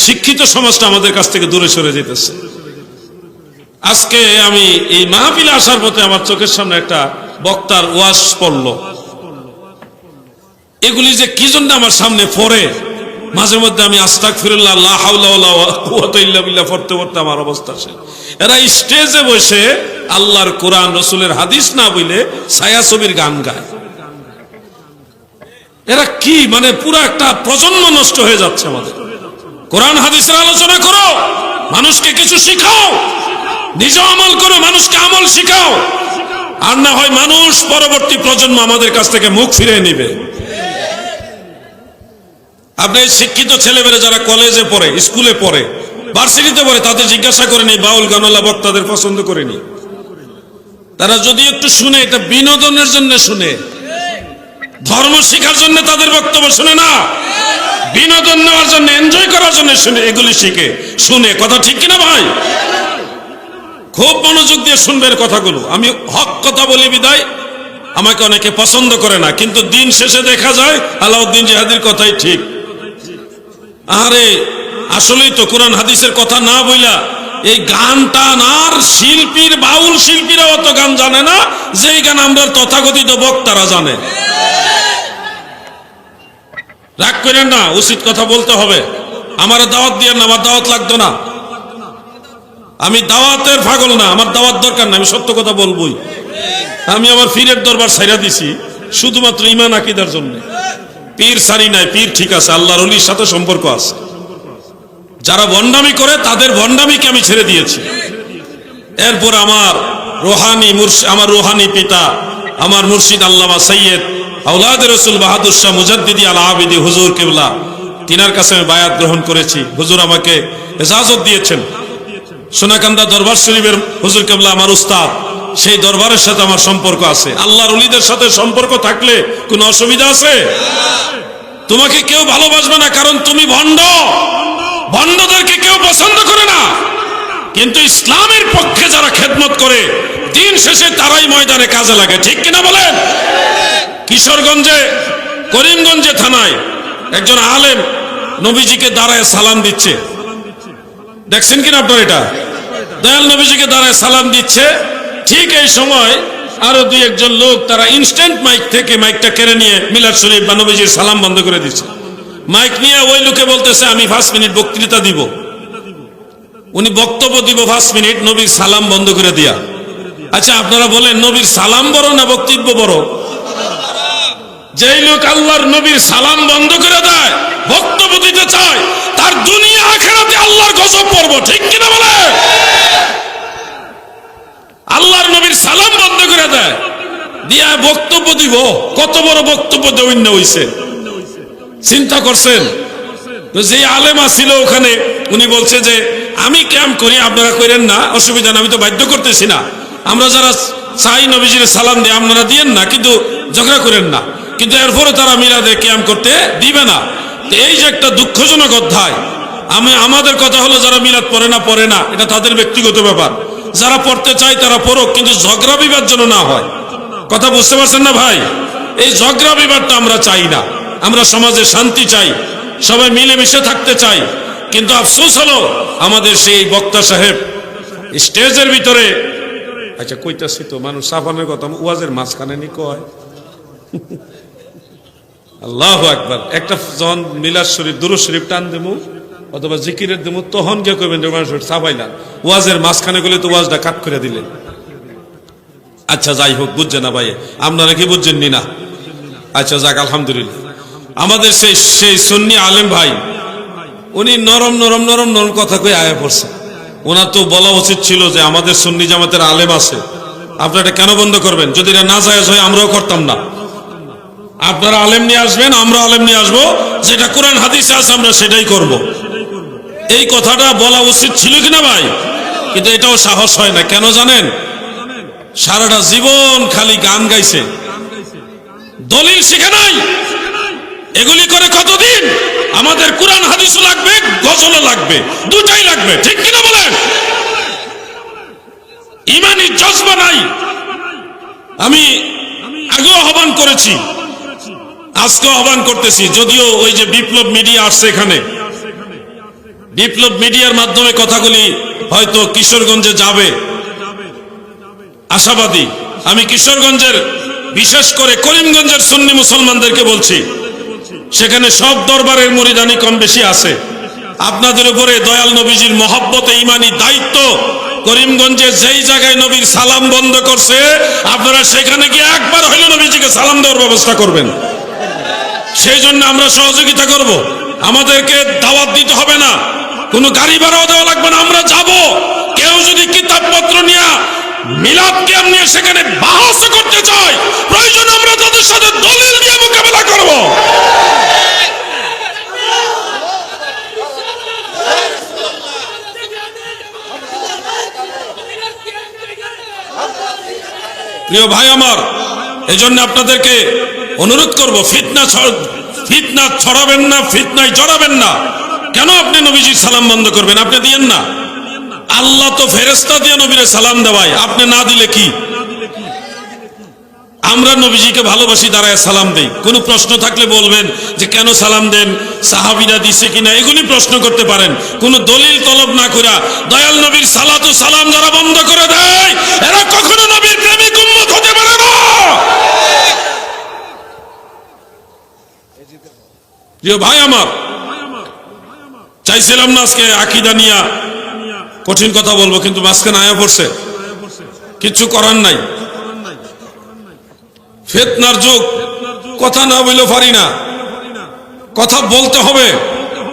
শিক্ষিত সমাজটা আমাদের কাছ থেকে দূরে সরে যেতেছে। আজকে আমি এই মাহফিলে আসার পথে আমার চোখের সামনে একটা বক্তার ওয়াজ পড়লো। এগুলি যে কি জন্য আমার সামনে পড়ে, মাঝে মধ্যে আমি আস্তাগফিরুল্লাহ লা হাওলা ওয়ালা কুওয়াতা ইল্লা বিল্লাহ পড়তে পড়তে আমার অবস্থা শেষ। এরা স্টেজে বসে আল্লাহর কোরআন রসুলের হাদিস না বলে ছায়াছবির গান গায়। এরা কি মানে পুরো একটা প্রজন্ম নষ্ট হয়ে যাচ্ছে আমাদের। কোরআন হাদিসের আলোচনা করো, মানুষকে কিছু শিখাও, নিজে আমল করো, মানুষকে আমল শিখাও, আর না হয় মানুষ পরবর্তী প্রজন্ম আমাদের কাছ থেকে মুখ ফিরিয়ে নিবে। আপনি শিক্ষিত ছেলেমেয়েরা যারা কলেজে পড়ে, স্কুলে পড়ে, ভার্সিটিতে পড়ে, তাদের জিজ্ঞাসা করেনি বাউল গানওয়ালা বক্তাদের পছন্দ করেনি। তারা যদি একটু শুনে, এটা বিনোদনের জন্য শুনে, ধর্ম শিখার জন্য তাদের বক্তব্য শুনে না, বিনোদন নেওয়ার জন্য, এনজয় করার জন্য শুনে, এগুলি শিখে শুনে। কথা ঠিক কিনা ভাই? খুব মনোযোগ দিয়ে শুনবেন কথাগুলো। আমি হক কথা বলি বিদায় আমাকে অনেকে পছন্দ করে না, কিন্তু দিন শেষে দেখা যায় আলাউদ্দিন জিহাদির কথাই ঠিক। আরে আসলেই তো কোরআন হাদিসের কথা না বইলা এই গানটা আর শিল্পীর, বাউল শিল্পীরা অত গান জানে না, যেই গান আমরা তথাকথিত বক্তারা জানে। রাগ করেন না, উচিত কথা বলতে হবে। আমার দাওয়াত দিয়ে না, আমার দাওয়াত লাগতো না। আমি দাওয়াতের পাগল না, আমার দাওয়াত দরকার না, আমি সত্য কথা বলবোই। আমি আমার পীরের দরবার ছাইরা দিছি শুধুমাত্র ঈমান আকীদার জন্য। পীর সারি নাই, পীর ঠিক আছে, আল্লাহর ওলির সাথে সম্পর্ক আছে। যারা ভণ্ডামি করে তাদের ভণ্ডামিকে আমি ছেড়ে দিয়েছি। এরপর আমার রোহানি পিতা, আমার মুর্শিদ আল্লামা সৈয়দ আওলাদ রসুল বাহাদুর শাহ মুজাদ্দিদি আল আবিদি হুজুর কেবলা, তিনার কাছে আমি বায়াত গ্রহণ করেছি। হুজুর আমাকে ইজাজত দিয়েছেন। সোনাকান্দা দরবার শরীফের হুজুর কেবলা আমার উস্তাদ, সেই দরবারের সাথে আমার সম্পর্ক আছে। আল্লাহর ওলিদের সাথে সম্পর্ক থাকলে কোনো অসুবিধা আছে? তোমাকে কেউ ভালোবাসবে না, কারণ তুমি ভণ্ড। ভণ্ডদেরকে কেউ পছন্দ করে না, কিন্তু ইসলামের পক্ষে যারা খেদমত করে দিন শেষে তারাই ময়দানে কাজে লাগে। ঠিক কিনা বলেন? কিশোরগঞ্জে, করিমগঞ্জে থানায় একজন আলেম নবীজিকে দাঁড়ায় সালাম দিচ্ছে। দেখছেন কিনা আপনার? এটা দয়াল নবীজিকে দাঁড়ায় সালাম দিচ্ছে। ঠিক এই সময় আরো দুই একজন লোক তারা ইনস্ট্যান্ট মাইক থেকে মাইকটা কেড়ে নিয়ে মিলাদ শরীফ বা নবীজির সালাম বন্ধ করে দিচ্ছে। মাইক নিয়ে ওই লোকে বলতেছে আমি 5 মিনিট বক্তৃতা দিব। উনি বক্তব্য দিব 5 মিনিট, নবীর সালাম বন্ধ করে দিয়া। আচ্ছা আপনারা বলেন, নবীর সালাম বড় না বক্তব্য বড়? যেই লোক আল্লাহর নবীর সালাম বন্ধ করে দেয়, বক্তব্য দিতে চায়, তার দুনিয়া আখিরাতে আল্লাহর গজব পড়ব। ঠিক কিনা বলে? আল্লাহর নবীর সালাম বন্ধ করে দেয়, দিয়া বক্তব্য দিব, কত বড় বক্তব্য দৈন্য হইছে চিন্তা করছেন? তো যে আলেমা ছিল ওখানে উনি বলছে যে আমি ক্যাম্প করি, আপনারা করেন না, অসুবিধা না, আমি তো বাধ্য করতেছি না, আমরা যারা চাই নবীজির সালাম দিয়ে আপনারা দিয়েন না, কিন্তু ঝগড়া করেন না, কিন্তু এরপরে তারা মিলাদে ক্যাম্প করতে দিবে না। তো এই যে একটা দুঃখজনক অধ্যায়। আমাদের কথা হলো যারা মিলাদ পড়ে না এটা তাদের ব্যক্তিগত ব্যাপার, যারা পড়তে চায় তারা পড়ুক, কিন্তু ঝগড়া বিবাদ যেন না হয়। কথা বুঝতে পারছেন না ভাই? এই ঝগড়া বিবাদটা আমরা চাই না। আমরা সমাজে শান্তি চাই, সবাই মিলেমিশে থাকতে চাই। কিন্তু আফসোস হলো আমাদের সেই বক্তা সাহেব স্টেজের ভিতরে, আচ্ছা কইতাছি তো মানুষ সাফানের কথা ওয়াজের মাঝখানে নি কয় আল্লাহু আকবার। একটা যখন মিলাদ শরীফ দুরূদ শরীফ টান দেবো অথবা জিকিরের দেবো তখন কে কইবেন মানুষ সাফাইলাম, ওয়াজের মাঝখানে গেলে তো ওয়াজটা কাট করে দিলেন। আচ্ছা যাই হোক, বুঝছে না ভাই, আপনারা কি বুঝছেন নি না? আচ্ছা যাক, আলহামদুলিল্লাহ। আমাদের সেই সুন্নি আলেম ভাই উনি নরম নরম নরম নরম কথা কই আয়া পড়ছে। ওনার তো বলা উচিত ছিল যে আমাদের সুন্নি জামাতের আলেম আছে, আপনারা এটা কেন বন্ধ করবেন? যদি এটা না জায়েজ হয় আমরাও করতাম না। আপনারা আলেম নিয়ে আসবেন, আমরা আলেম নিয়ে আসবো, যেটা কোরআন হাদিসে আছে আমরা সেটাই করব। এই কথাটা বলা উচিত ছিল কিনা ভাই? কিন্তু এটাও সাহস হয় না। কেন জানেন? সারাটা জীবন খালি গান গাইছে, দলিল শিখে নাই। এগুলি করে কতদিন? আমাদের কোরআন হাদিসও লাগবে, গজলও লাগবে, দুটাই লাগবে, ঠিক কিনা বলেন? ইমানি জজবা নাই। আমি আগেও আহ্বান করেছি, আজকেও আহ্বান করতেছি, যদিও ওই যে বিপ্লব মিডিয়া আসছে এখানে, বিপ্লব মিডিয়ার মাধ্যমে কথাগুলি হয়তো কিশোরগঞ্জে যাবে, আশাবাদী। আমি কিশোরগঞ্জের বিশেষ করে করিমগঞ্জের সুন্নি মুসলমানদেরকে বলছি, সেখানে সব দরবারের মুরিদানি কম বেশি আছে। আপনাদের উপরে দয়াল নবীজির মহব্বতে ইমানি দায়িত্ব। করিমগঞ্জে যেই জায়গায় নবীর সালাম বন্ধ করছে, আপনারা সেখানে গিয়ে একবার হইল নবীজিকে সালাম দেওয়ার ব্যবস্থা করবেন। সেই জন্য আমরা সহযোগিতা করব। আমাদেরকে দাওয়াত দিতে হবে না, কোনো গাড়ি ভাড়াও দেওয়া লাগবে না, আমরা যাব। কেউ যদি কিতাবপত্র নিয়ে মিলাদ ক্যাম্প নিয়ে সেখানে বাহাস করতে চায়, প্রয়োজন আমরা তাদের সাথে দলিল দিয়ে মোকাবেলা করব। প্রিয় ভাই আমার, এই জন্য আপনাদেরকে অনুরোধ করব, ফিতনা ছড়াবেন না, ফিতনায় জড়াবেন না। কেন আপনি নবীজির সালাম বন্ধ করবেন? আপনি দিয়েন না। আল্লাহ তো ফেরেশতা দিয়ে নবীরে সালাম দেওয়ায়, আপনি না দিলে কি? আমরা নবীজিকে ভালোবাসি, দাঁড়ায় সালাম দেই। কোনো প্রশ্ন থাকলে বলবেন যে কেন সালাম দেন, সাহাবীরা দিছে কিনা, এগুলি প্রশ্ন করতে পারেন। কোনো দলিল তলব না কইরা দয়াল নবীর সালাতু সালাম যারা বন্ধ করে দেয়, এরা কখনো নবীর প্রেমিক উম্মত হতে পারে না। প্রিয় ভাই আমার, চাইছিলাম না আজকে আকীদা নিয়া কঠিন কথা বলবো, কিন্তু মাঝখানে আয়া পড়ছে, কিছু করার নাই। ফিতনার যুগ, কথা না বললেও পারি না, কথা বলতে হবে।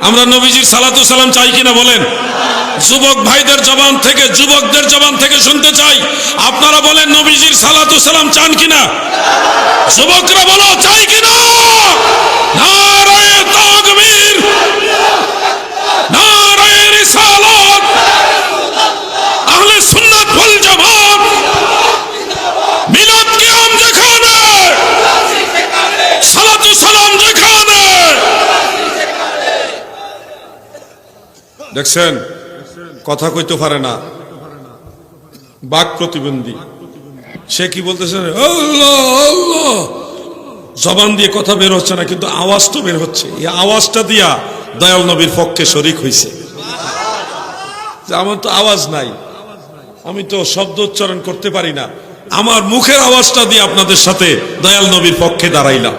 আমরা নবীজির সালাতু সালাম চাই কিনা বলেন? যুবক ভাইদের জবান থেকে, যুবকদের জবান থেকে শুনতে চাই, আপনারা বলেন নবীজির সালাতু সালাম চান কিনা? যুবকরা বলো, চাই কিনা? নারায়ে তাকবীর, নারায়ে রিসালাত, আহলে সুন্নাত ওয়াল জামাত, মিলাদ কিয়াম যেখানে, সালাতু সালাম যেখানে। দেখছেন, কথা কইতে পারে না, বাক প্রতিবন্ধী। সে কি বলতেছে? আল্লাহ আল্লাহ, জবান দিয়ে কথা বের হচ্ছে না, কিন্তু আওয়াজ তো বের হচ্ছে। এই আওয়াজটা দিয়া দয়াল নবীর পক্ষে শরীক হইছে। আমার তো আওয়াজ নাই, আমি তো শব্দ উচ্চারণ করতে পারি না, আমার মুখের আওয়াজটা দিয়ে আপনাদের সাথে দয়াল নবীর পক্ষে দাঁড়াইলাম।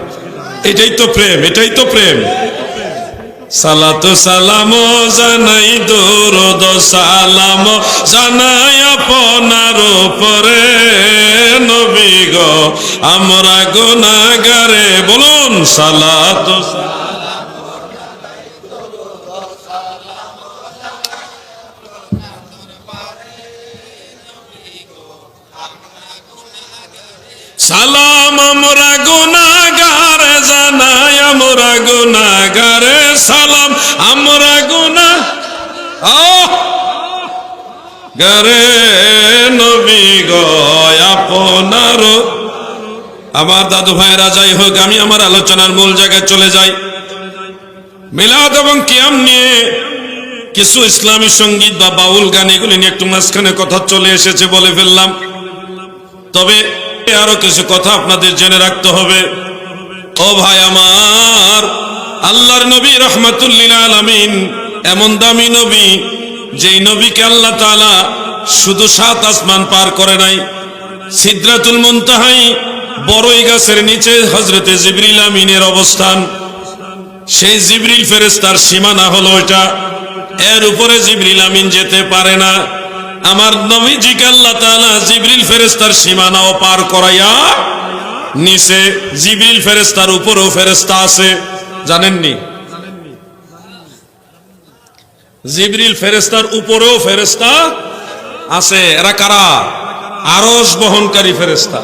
এটাই তো প্রেম, এটাই তো প্রেম। সালাতু সালাম জানাই, দরুদ সালাম জানাই আপনার উপরে, নবী গো আমরা গুনাহগারে। বলুন সালাতু সালাম আমরা গুনাহগারে জানাই আমরা গুনাহগারে সালাম আমরা গুনাহগারে নবী গো আপনার। আমার দাদু ভাইরা, যাই হোক আমি আমার আলোচনার মূল জায়গায় চলে যাই। মিলাদ এবং কিয়াম নিয়ে কিছু ইসলামী সঙ্গীত বা বাউল গান এগুলি নিয়ে একটু মাঝখানে কথা চলে এসেছে, বলে ফেললাম। তবে আরো কিছু কথা আপনাদের জেনে রাখতে হবে। ও ভাই আমার, আল্লাহর নবী রাহমাতুল আলামিন এমন দামি নবী, যেই নবীকে আল্লাহ তাআলা শুধু 7 আসমান পার করে নাই, সিদরাতুল মুনতাহায় বড়ই গাছের নিচে হযরতে জিবরিল আমিনের অবস্থান। সেই জিবরিল ফেরেশতার সীমানা হলো এটা, এর উপরে জিবরিল আমিন যেতে পারে না। আমার নবীজিকে আল্লাহ তাআলা জিবরিল ফেরেশতার সীমানাও পার করাইয়া নিচে। জিবরিল ফেরেশতার উপরেও ফেরেশতা আছে, জানেননি? জিবরিল ফেরেশতার উপরেও ফেরেশতা আছে। এরা কারা? আরশ বহনকারী ফেরেশতা।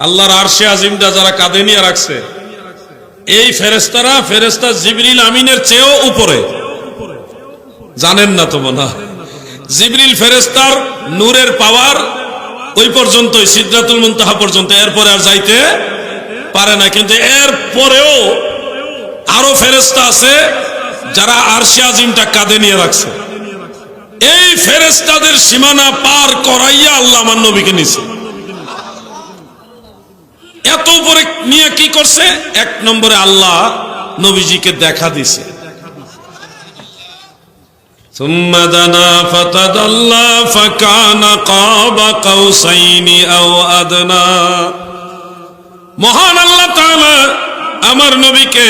আল্লাহর আরশে আজিমটা যারা কাঁধে নিয়ে রাখছে, এই ফেরেশতারা ফেরেশতা জিবরিল আমিনের চেয়েও উপরে। জানেন না তো মনে হয়? জিবরিল ফেরেশতার নূরের পাওয়ার ওই পর্যন্তই, সিদরাতুল মুনতাহা পর্যন্ত, এরপরে আর যাইতে পারে না। কিন্তু এর পরেও আরো ফেরেশতা আছে যারা আরশে আজিমটা কাঁধে নিয়ে রাখছে। এই ফেরেশতাদের সীমানা পার করাইয়া আল্লাহ আমার নবীকে নিছে। এত উপরে নিয়ে কি করছে? 1 নম্বরে আল্লাহ নবীজিকে দেখা দিছে। ثم دنا فتدلى فكان قاب قوسين أو أدنى। মহান আল্লাহ তাআলা আমার নবীকে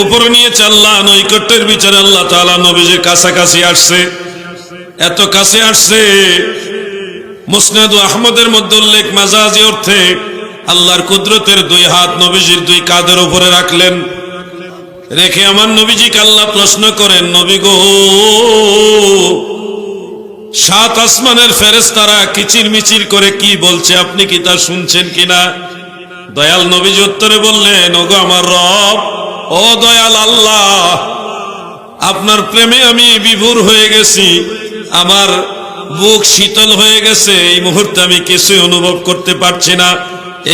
উপরে নিয়ে আল্লাহ নৈকট্যের বিচারে আল্লাহ তাআলা নবীজির কাছাকাছি আসছে। এত কাছে আসছে, মুসনাদ আহমদের মধ্যে উল্লেখ, মাজাজি অর্থে আল্লাহর কুদরতের 2 হাত নবীজির 2 কাঁধের উপরে রাখলেন। রেখে আমার নবীজিকে আল্লাহ প্রশ্ন করেন, নবী গো, 7 আসমানের ফেরেশতারা কিচির মিচির করে কি বলছে, আপনি কি তা শুনছেন কিনা? দয়াল নবীজি উত্তরে বললেন, ওগো আমার রব, ও দয়াল আল্লাহ, আপনার প্রেমে আমি বিভোর হয়ে গেছি, আমার বুক শীতল হয়ে গেছে। এই মুহূর্তে আমি কিছুই অনুভব করতে পারছি না।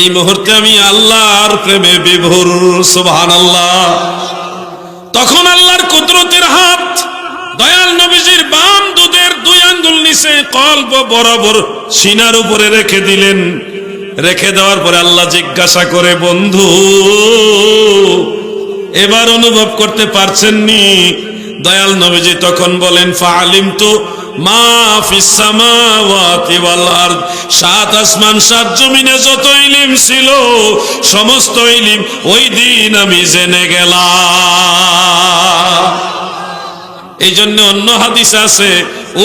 এই মুহূর্তে আমি আল্লাহর প্রেমে বিভোর। সুবহানাল্লাহ। তখন আল্লাহর কুদরতের হাত দয়াল নবীজির বাম দুধের 2 আঙ্গুল নিচে কল্প বরাবর সিনার উপরে রেখে দিলেন। রেখে দেওয়ার পরে আল্লাহ জিজ্ঞাসা করে, বন্ধু এবার অনুভব করতে পারছেননি? দয়াল নবীজি তখন বলেন, ফাআলিমতু মা ফিস সামাওয়াতি ওয়াল আরদ। 7 আসমান 7 জমিনে যত ইলম ছিল, সমস্ত ইলম ওই দিন আমি জেনে গেলাম। এই জন্য অন্য হাদিস আছে,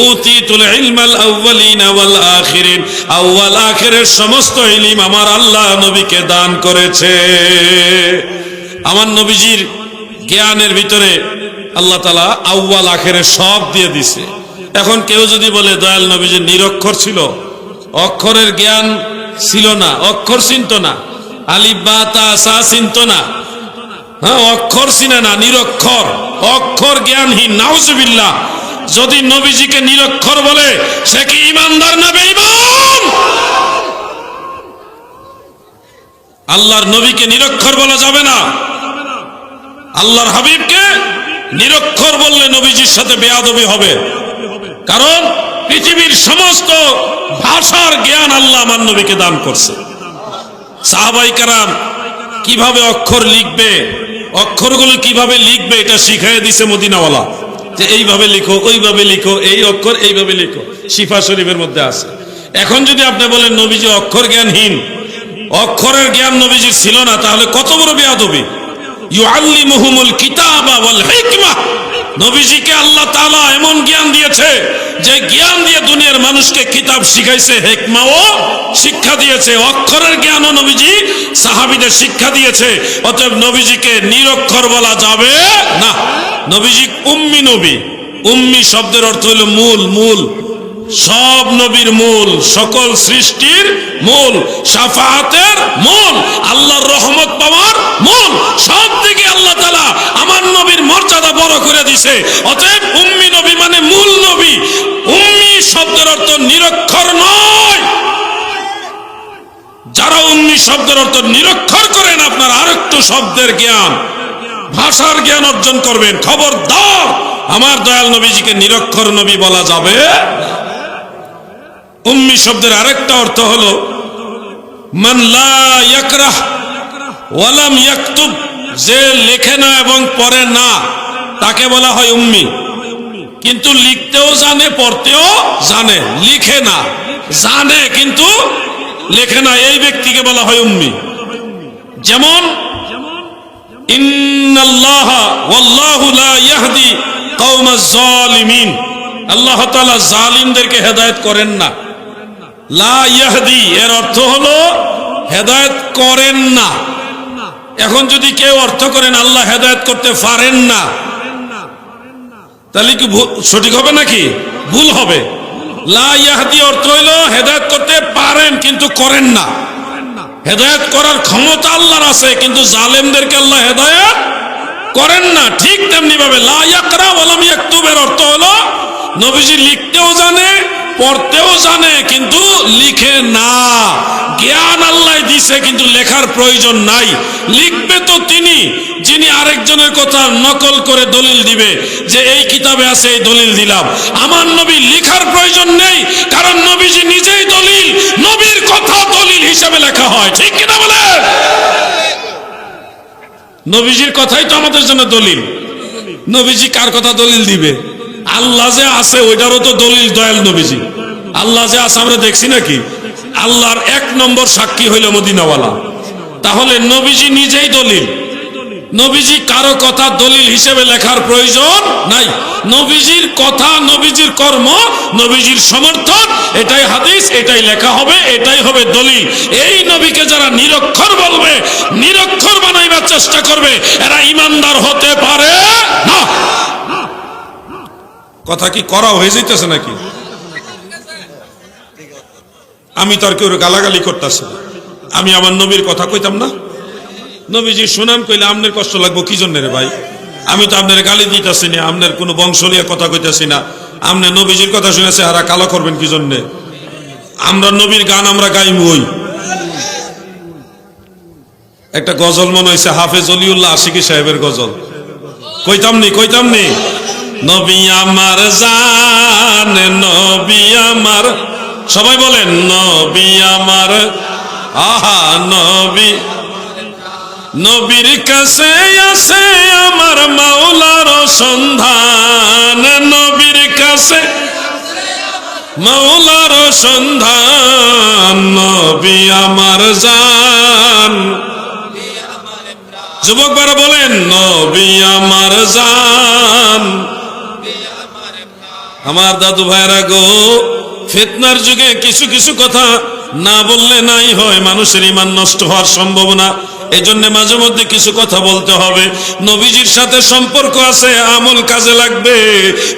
উতিতুল ইলমাল আউয়ালিনা ওয়াল আখিরিন, আউয়াল আখিরের সমস্ত ইলম আমার আল্লাহ নবীকে দান করেছে। আমার নবীজির জ্ঞানের ভিতরে আল্লাহ তাআলা আউয়াল আখিরের সব দিয়ে দিছে। এখন কেউ যদি বলে দয়াল নবীজি নিরক্ষর ছিল, অক্ষরের জ্ঞান ছিল না, অক্ষর চিনত না, আলিফ বা তা সা চিনত না, হ্যাঁ অক্ষর চিনে না, নিরক্ষর, অক্ষর জ্ঞানহীন, নাউজুবিল্লাহ। যদি নবীজিকে নিরক্ষর বলে, সে কি ঈমানদার না বেঈমান? আল্লাহর নবীকে নিরক্ষর বলা যাবে না। আল্লাহর হাবিবকে নিরক্ষর বললে নবীজির সাথে বেয়াদবি হবে। কারণ পৃথিবীর সমস্ত ভাষার জ্ঞান আল্লাহ আমার নবীকে দান করছে। সাহাবায়ে কেরাম কিভাবে অক্ষর লিখবে, অক্ষরগুলো কিভাবে লিখবে, এটা শিখাইয়ে দিছে মদিনাওয়ালা, যে এইভাবে লিখো, ওইভাবে লিখো, এই অক্ষর এইভাবে লিখো, শিফা শরীফের মধ্যে আছে। এখন যদি আপনি বলেন নবীজি অক্ষর জ্ঞানহীন, অক্ষরের জ্ঞান নবীজির ছিল না, তাহলে কত বড় বেয়াদবি। ইউআল্লিমুহুমুল কিতাবা ওয়াল হিকমা। নবীজিকে আল্লাহ তাআলা এমন জ্ঞান দিয়েছে, যে জ্ঞান দিয়ে দুনিয়ার মানুষকে কিতাব শিখাইছে, হিকমাও শিক্ষা দিয়েছে, অক্ষরের জ্ঞানও নবীজি সাহাবীদের শিক্ষা দিয়েছে। অতএব নবীজিকে নিরক্ষর বলা যাবে না। নবীজি উম্মি নবী। উম্মি শব্দের অর্থ হলো মূল, মূল সব নবীর মূল, সকল সৃষ্টির মূল, শাফাআতের মূল, আল্লাহর রহমত পাওয়ার মূল, সব দিকে আল্লাহ তাআলা আমার নবীর মর্যাদা বড় করে দিয়েছে। অতএব উম্মি নবী মানে মূল নবী। উম্মি শব্দের অর্থ নিরক্ষর নয়। যারা উম্মি শব্দের অর্থ নিরক্ষর করেন, আপনার আরেকটু শব্দের জ্ঞান, ভাষার জ্ঞান অর্জন করবেন। খবরদার, আমার দয়াল নবীজিকে নিরক্ষর নবী বলা যাবে। উম্মি শব্দের আরেকটা অর্থ হলো মান লা ইয়াকরাহ ওয়া লাম ইয়াকতুব, যে লেখে না এবং পড়ে না তাকে বলা হয় উম্মি। কিন্তু লিখতেও জানে, পড়তেও জানে, লিখে না, জানে কিন্তু লেখে না, এই ব্যক্তিকে বলা হয় উম্মি। যেমন ইন্নাল্লাহা ওয়াল্লাহু লা ইয়াহদি কওমাজ জালিমিন, আল্লাহ তাআলা জালিমদেরকে হেদায়েত করেন না। লা ইয়াহদি এর অর্থ হলো হেদায়েত করেন না। এখন যদি কেউ অর্থ করেন আল্লাহ হেদায়েত করতে পারেন না, তাহলে কি সঠিক হবে নাকি? ভুল হবে। লা ইয়াহদি অর্থ হলো হেদায়েত করতে পারেন কিন্তু করেন না। হেদায়েত করার ক্ষমতা আল্লাহর আছে, কিন্তু জালেমদেরকে আল্লাহ হেদায়েত করেন না। ঠিক তেমনি ভাবে লা ইয়াকরা ওয়া লাম ইয়াকতুব এর অর্থ হলো নবীজি লিখতেও জানে, পড়তেও জানে কিন্তু লিখে না। জ্ঞান আল্লাহ দিছে কিন্তু লেখার প্রয়োজন নাই। লিখবে তো তিনি যিনি আরেকজনের কথা নকল করে দলিল দিবে যে এই কিতাবে আছে, এই দলিল দিলাম। আমার নবী লিখার প্রয়োজন নেই, কারণ নবীজি নিজেই দলিল। নবীর কথা দলিল হিসেবে লেখা হয়, ঠিক কিনা বলেন? নবীজির কথাই তো আমাদের জন্য দলিল। নবীজি কার কথা দলিল দিবে? আল্লাহ যে আছে ওইটারও তো দলিল দয়াল নবীজি। আল্লাহ যে আছে আমরা দেখছি নাকি? আল্লাহর এক নম্বর সাক্ষী হইল মদিনাওয়ালা। তাহলে নবীজি নিজেই দলিল। নবীজি কারো কথা দলিল হিসেবে লেখার প্রয়োজন নাই। নবীজির কথা, নবীজির কর্ম, নবীজির সমর্থন, এটাই হাদিস, এটাই লেখা হবে, এটাই হবে দলিল। এই নবীকে যারা নিরক্ষর বলবে, নিরক্ষর বানাইবার চেষ্টা করবে, এরা ঈমানদার হতে পারে না। কথা কি করা হয়ে যাইতেছে নাকি? আমি তো আর কেউ গালাগালি করতেছি। আমি আমার নবীর কথা কইতাম না? নবীজি সুনাম কইলে আমনের কষ্ট লাগবো কি জন্য রে ভাই? আমি তো আপনার গালি দিতেছি না, আপনার কোনো বংশলীয় কথা কইতেছি না। আপনি নবীজির কথা শুনেছে হারা কালো করবেন কি জন্যে? আমরা নবীর গান আমরা গাইমই। একটা গজল মনে হয়েছে হাফেজ অলিউল্লাহ আশিকি সাহেবের গজল, কইতাম নি নবী আমার জান, নবী আমার, সবাই বলেন নবী আমার, আহা নবী, নবীর কাছে আছে আমার মাওলার সন্ধান, নবীর কাছে মাওলার সন্ধান, নবী আমার জান। যুবকরা বলেন নবী আমার জান। আমার দাদু ভাইরা গো, ফিতনার যুগে কিছু কিছু কথা না বললে নাই হয়, মানুষের ঈমান নষ্ট হওয়ার সম্ভাবনা। এই জন্য মাঝে মধ্যে কিছু কথা বলতে হবে। নবীজির সাথে সম্পর্ক আছে, আমল কাজে লাগবে।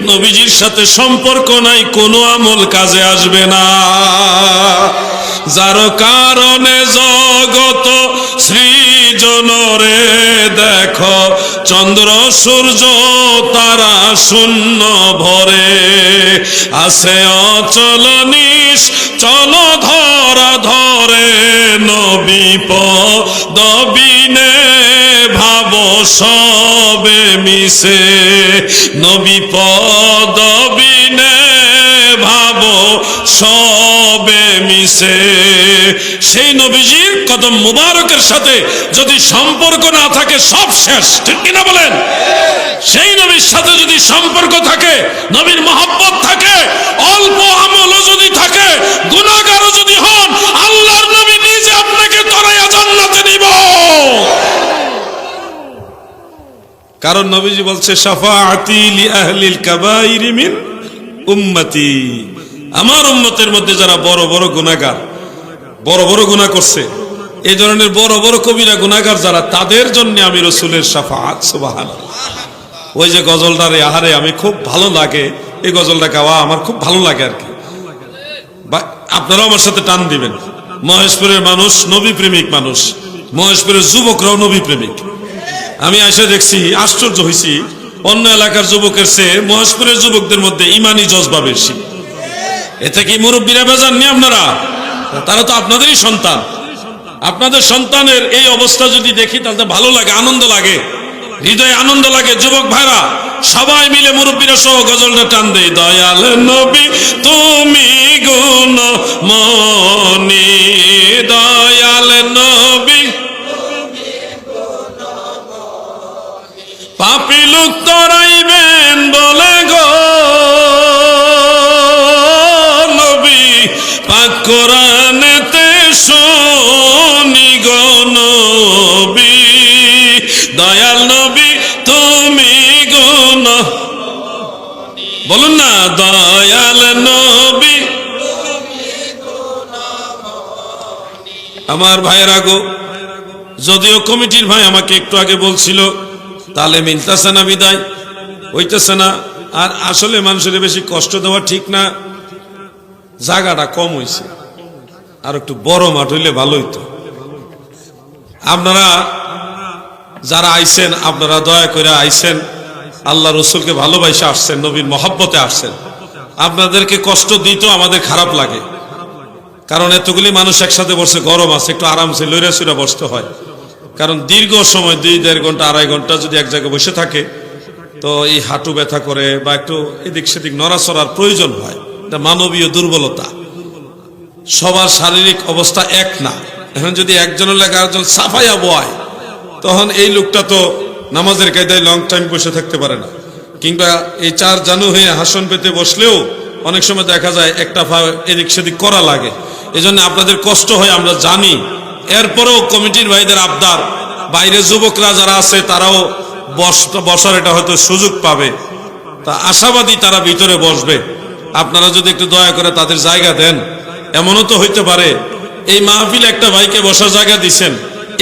নবীজির সাথে সম্পর্ক নাই, কোনো আমল কাজে আসবে না। যার কারণে জগত সৃজন রে দেখো, চন্দ্র সূর্য তারা শূন্য ভরে, আছে অচল নিশ্চল ধরা ধরে, নবী পদবিনে ভাব সবে মিশে, নবী পদবিনে ভাব সবে মিশে। সেই নবীজির কদম মুবারকের সাথে যদি সম্পর্ক না থাকে সব শেষ, ঠিক কিনা বলেন? সেই নবীর সাথে যদি সম্পর্ক থাকে, নবীর মহব্বত থাকে, অল্প আমলও যদি থাকে, গুনাহগারও যদি হন, আল্লাহর নবী নিজে আপনাকে তরাইয়া জান্নাতে নিব। কারণ নবীজি বলছে শাফাআতি লি আহলিল কাবাইর মিন উম্মতি, আমার উম্মতের মধ্যে যারা বড় বড় গুনাহগার, বড় বড় গুনাহ করছে, এই ধরনের বড় বড় কবিরা গুনাহগার যারা, তাদের জন্য আমি রাসূলের শাফাআত। সুবহানাল্লাহ। ওই যে গজলটা রে আহারে, আমি খুব ভালো লাগে এই গজলটা গাওয়া, আমার খুব ভালো লাগে আর কি। আপনারাও আমার সাথে টান দিবেন। মহেশপুরের মানুষ নবী প্রেমিক মানুষ, মহেশপুরের যুবকরাও নবী প্রেমিক। আমি এসে দেখছি, আশ্চর্য হয়েছি, অন্য এলাকার যুবকের চেয়ে মহেশপুরের যুবকদের মধ্যে ইমানি জজবা বেশি। এতে কি মুরব্বীরা বেজাননি আপনারা? তারা তো আপনাদেরই সন্তান। আপনাদের সন্তানের এই অবস্থা যদি দেখি তাহলে ভালো লাগে, আনন্দ লাগে, হৃদয়ে আনন্দ লাগে। যুবক ভাইরা সবাই মিলে মুরব্বীরা সহ গজলটা টান দেয়। দয়াল নবী তুমি গুণমণি, দয়াল নবী পাপী লোক তরাইবেন বলে গো নবী, পাক কোরআনেতে শুনি গো নবী, দয়াল নবী তুমি গুণ, বলুন না, দয়াল নবী। আমার ভাইয়েরা গো, যদিও কমিটির ভাই আমাকে একটু আগে বলছিল তাহলে মিলতেছে না, বিদায় হইতেছে না। আর আসলে মানুষের বেশি কষ্ট দেওয়া ঠিক না, জায়গাটা কম হয়েছে, আর একটু বড় মাঠ হইলে ভালো হইতো। আপনারা যারা আইছেন, আপনারা দয়া করে আইছেন, আল্লাহ রসুলকে ভালোবাসে আসছেন, নবীর মহব্বতে আসছেন। আপনাদেরকে কষ্ট দিত আমাদের খারাপ লাগে, কারণ এতগুলি মানুষ একসাথে বসে, গরম আছে, একটু আরামসে লইরা সুরা বসতে হয়। কারণ দীর্ঘ সময় 2-1.5 ঘন্টা 2.5 ঘন্টা যদি এক জায়গায় বসে থাকে তো এই হাঁটু ব্যথা করে বা একটু এদিক সেদিক নড়াচড়ার প্রয়োজন হয়। এটা মানবীয় দুর্বলতা। সবার শারীরিক অবস্থা এক না। এখন যদি একজনের লেগে আরেকজন সাফাইয়া বয়, তখন এই লোকটা তো নামাজের কায়দায় লং টাইম বসে থাকতে পারে না। কিংবা এই 4 জানু হয়ে হাসন পেতে বসলেও অনেক সময় দেখা যায় একটা পা এদিক সেদিক করা লাগে। এজন্য আপনাদের কষ্ট হয় আমরা জানি। এরপরেও কমিটির ভাইদের আবদার, বাইরে যুবকরা যারা আছে তারাও বসার এটা হয়তো সুযোগ পাবে, তা আশাবাদী তারা ভিতরে বসবে। আপনারা যদি একটু দয়া করে তাদের জায়গা দেন। এমনও তো হইতে পারে এই মাহফিলে একটা ভাইকে বসার জায়গা দিচ্ছেন,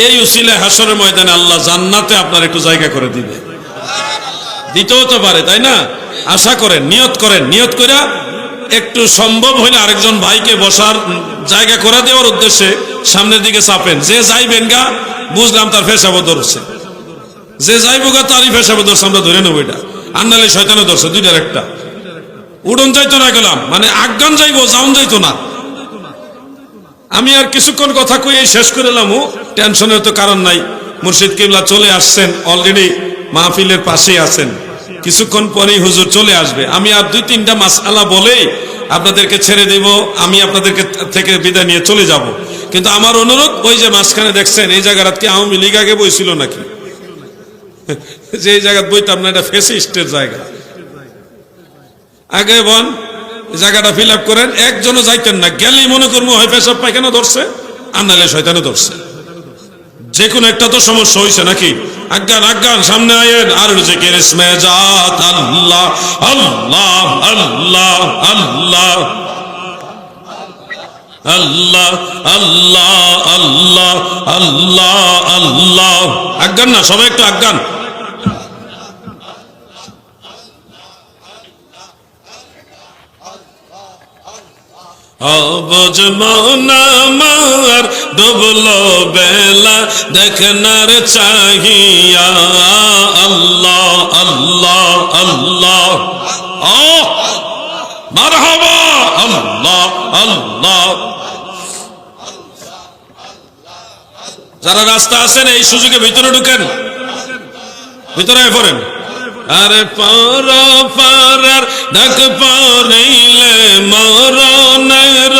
এই উসিলায় হাসরের ময়দানে আল্লাহ জান্নাতে আপনার একটু জায়গা করে দিবে, দিতেও তো পারে, তাই না? আশা করেন, নিয়ত করেন, নিয়ত করে একটু সম্ভব হইলে আরেকজন ভাইকে বসার জায়গা করে দেওয়ার উদ্দেশ্যে সামনের দিকে চাপেন। যে যাইবেন গা বুঝলাম তার ফেসাবো ধরছে, যে যাইবো গা তারই ফেসাবো ধরছে, আমরা ধরে নেবো। এটা আন্নালে শয়তানে ধরছে, দুইটার একটা। উড়ন যাইতো না গেলাম, মানে আজ্ঞান যাইবো, যাওন যাইতো না। আমি আর কিছুক্ষণ কথা কই এই শেষ করে এলাম। টেনশনের তো কারণ নাই, মুর্শিদ কিবলা চলে আসছেন, অলরেডি মাহফিলের পাশেই আছেন, কিছুক্ষণ পরেই হুজুর চলে আসবে। আমি আর 2-3টা মাসআলা বলেই আপনাদেরকে ছেড়ে দিব, আমি আপনাদেরকে থেকে বিদায় নিয়ে চলে যাব। কিন্তু আমার অনুরোধ, ওই যে মাঝখানে দেখছেন এই জায়গাটা কি আওয়ামী লীগ আগে বইছিল নাকি? যে এই জায়গা বইতাম না, এটা ফেসিস্টের জায়গা। আগে বন জায়গাটা ফিল আপ করেন, একজনও যাইতেন না, গেলেই মনে করবো হয় পেশাব পায়খানা ধরছে আর নাহলে শয়তানে ধরছে। যে কোনো একটা তো সমস্যা হয়েছে নাকি? আজ্ঞান আজ্ঞান সামনে আয়েন। আর জিকির ইসমে জাত আল্লাহ আল্লাহ আল্লাহ আল্লাহ আল্লাহ আল্লাহ আল্লাহ আল্লাহ আল্লাহ। আজ্ঞান না, সবাই একটু আজ্ঞান। অবুঝ মৌনামার ডুবলো বেলা দেখনার চাহিয়া আল্লাহ আল্লাহ আল্লাহ মারহাবা আল্লাহ আল্লাহ। যারা রাস্তা আছেন এই সুযোগে ভিতরে ঢুকেন, ভিতরে পড়েন। আরে পার পারার ডাক পড়িলে মরণের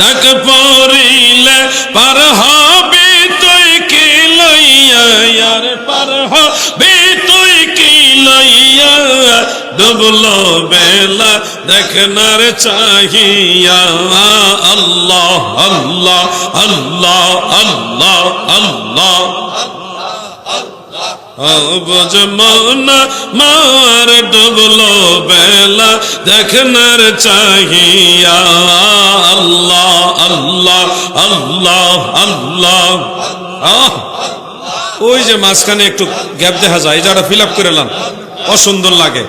ডাক পড়িলে পার হবি তুই কি লইয়া, আরে পার হবি তুই কি লইয়া ডুবলো বেলা দেখনার চাহিয়া আল্লাহ আল্লাহ আল্লাহ আল্লাহ আল্লাহ। অবুঝ মৌনা মার ডুবলো বেলা দেখনার চাহিয়া আল্লাহ আল্লাহ আল্লাহ আল্লাহ। ওই যে মাঝখানে একটু গ্যাপ দেখা যায়, এই জায়গাটা ফিল আপ করে এলাম, অসুন্দর লাগে।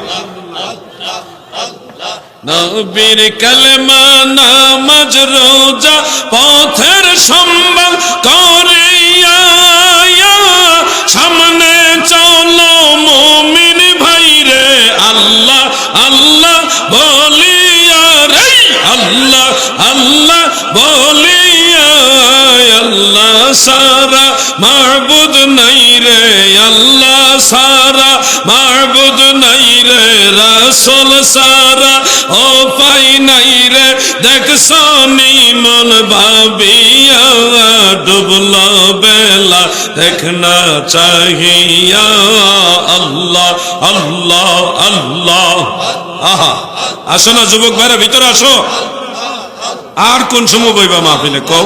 নবীর কালেমা নামাজ রোজা পথের সম্মান করিয়া সামনে চলো মুমিন ভাইরে আল্লাহ আল্লাহ বলিয়া রে আল্লাহ আল্লাহ বলিয়া আল্লাহ সারা মাবুদ নাই রে আল্লাহ সারা মাবুদ নাই রে রাসূল সারা ও পাই নাই রে দেখছো নি মন ভাবিয়া ডুবলো বেলা দেখনা চাহিয়া আল্লাহ আল্লাহ আল্লাহ আহা আসো না যুবক ভাইরা ভিতরে আসো আর কোন সময় বইবা মাহফিলে কও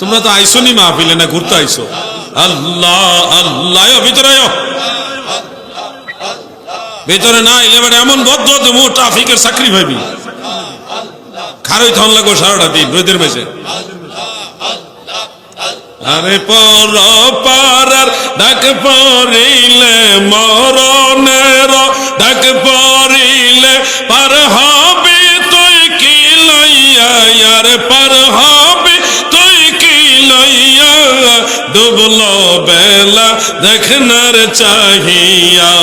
তোমরা তো আইসো নি মাহফিলে না ঘুরতে আইসো আল্লাহ আল্লাহ ভিতরে আয়ো ভিতরে না এলে মানে এমন বদ্ধ দেবো ট্রাফিকের চাকরি ভাবি খারই থন লাগো সারাটা দিন রোদের মেঝে আরে পর পারার ডাক পড়িলে মরণের ডাক পড়িলে পার হবে তুই কি লইয়া আর পার হবে তুই কি লইয়া ডুবলো বেলা দেখনার চাহিয়া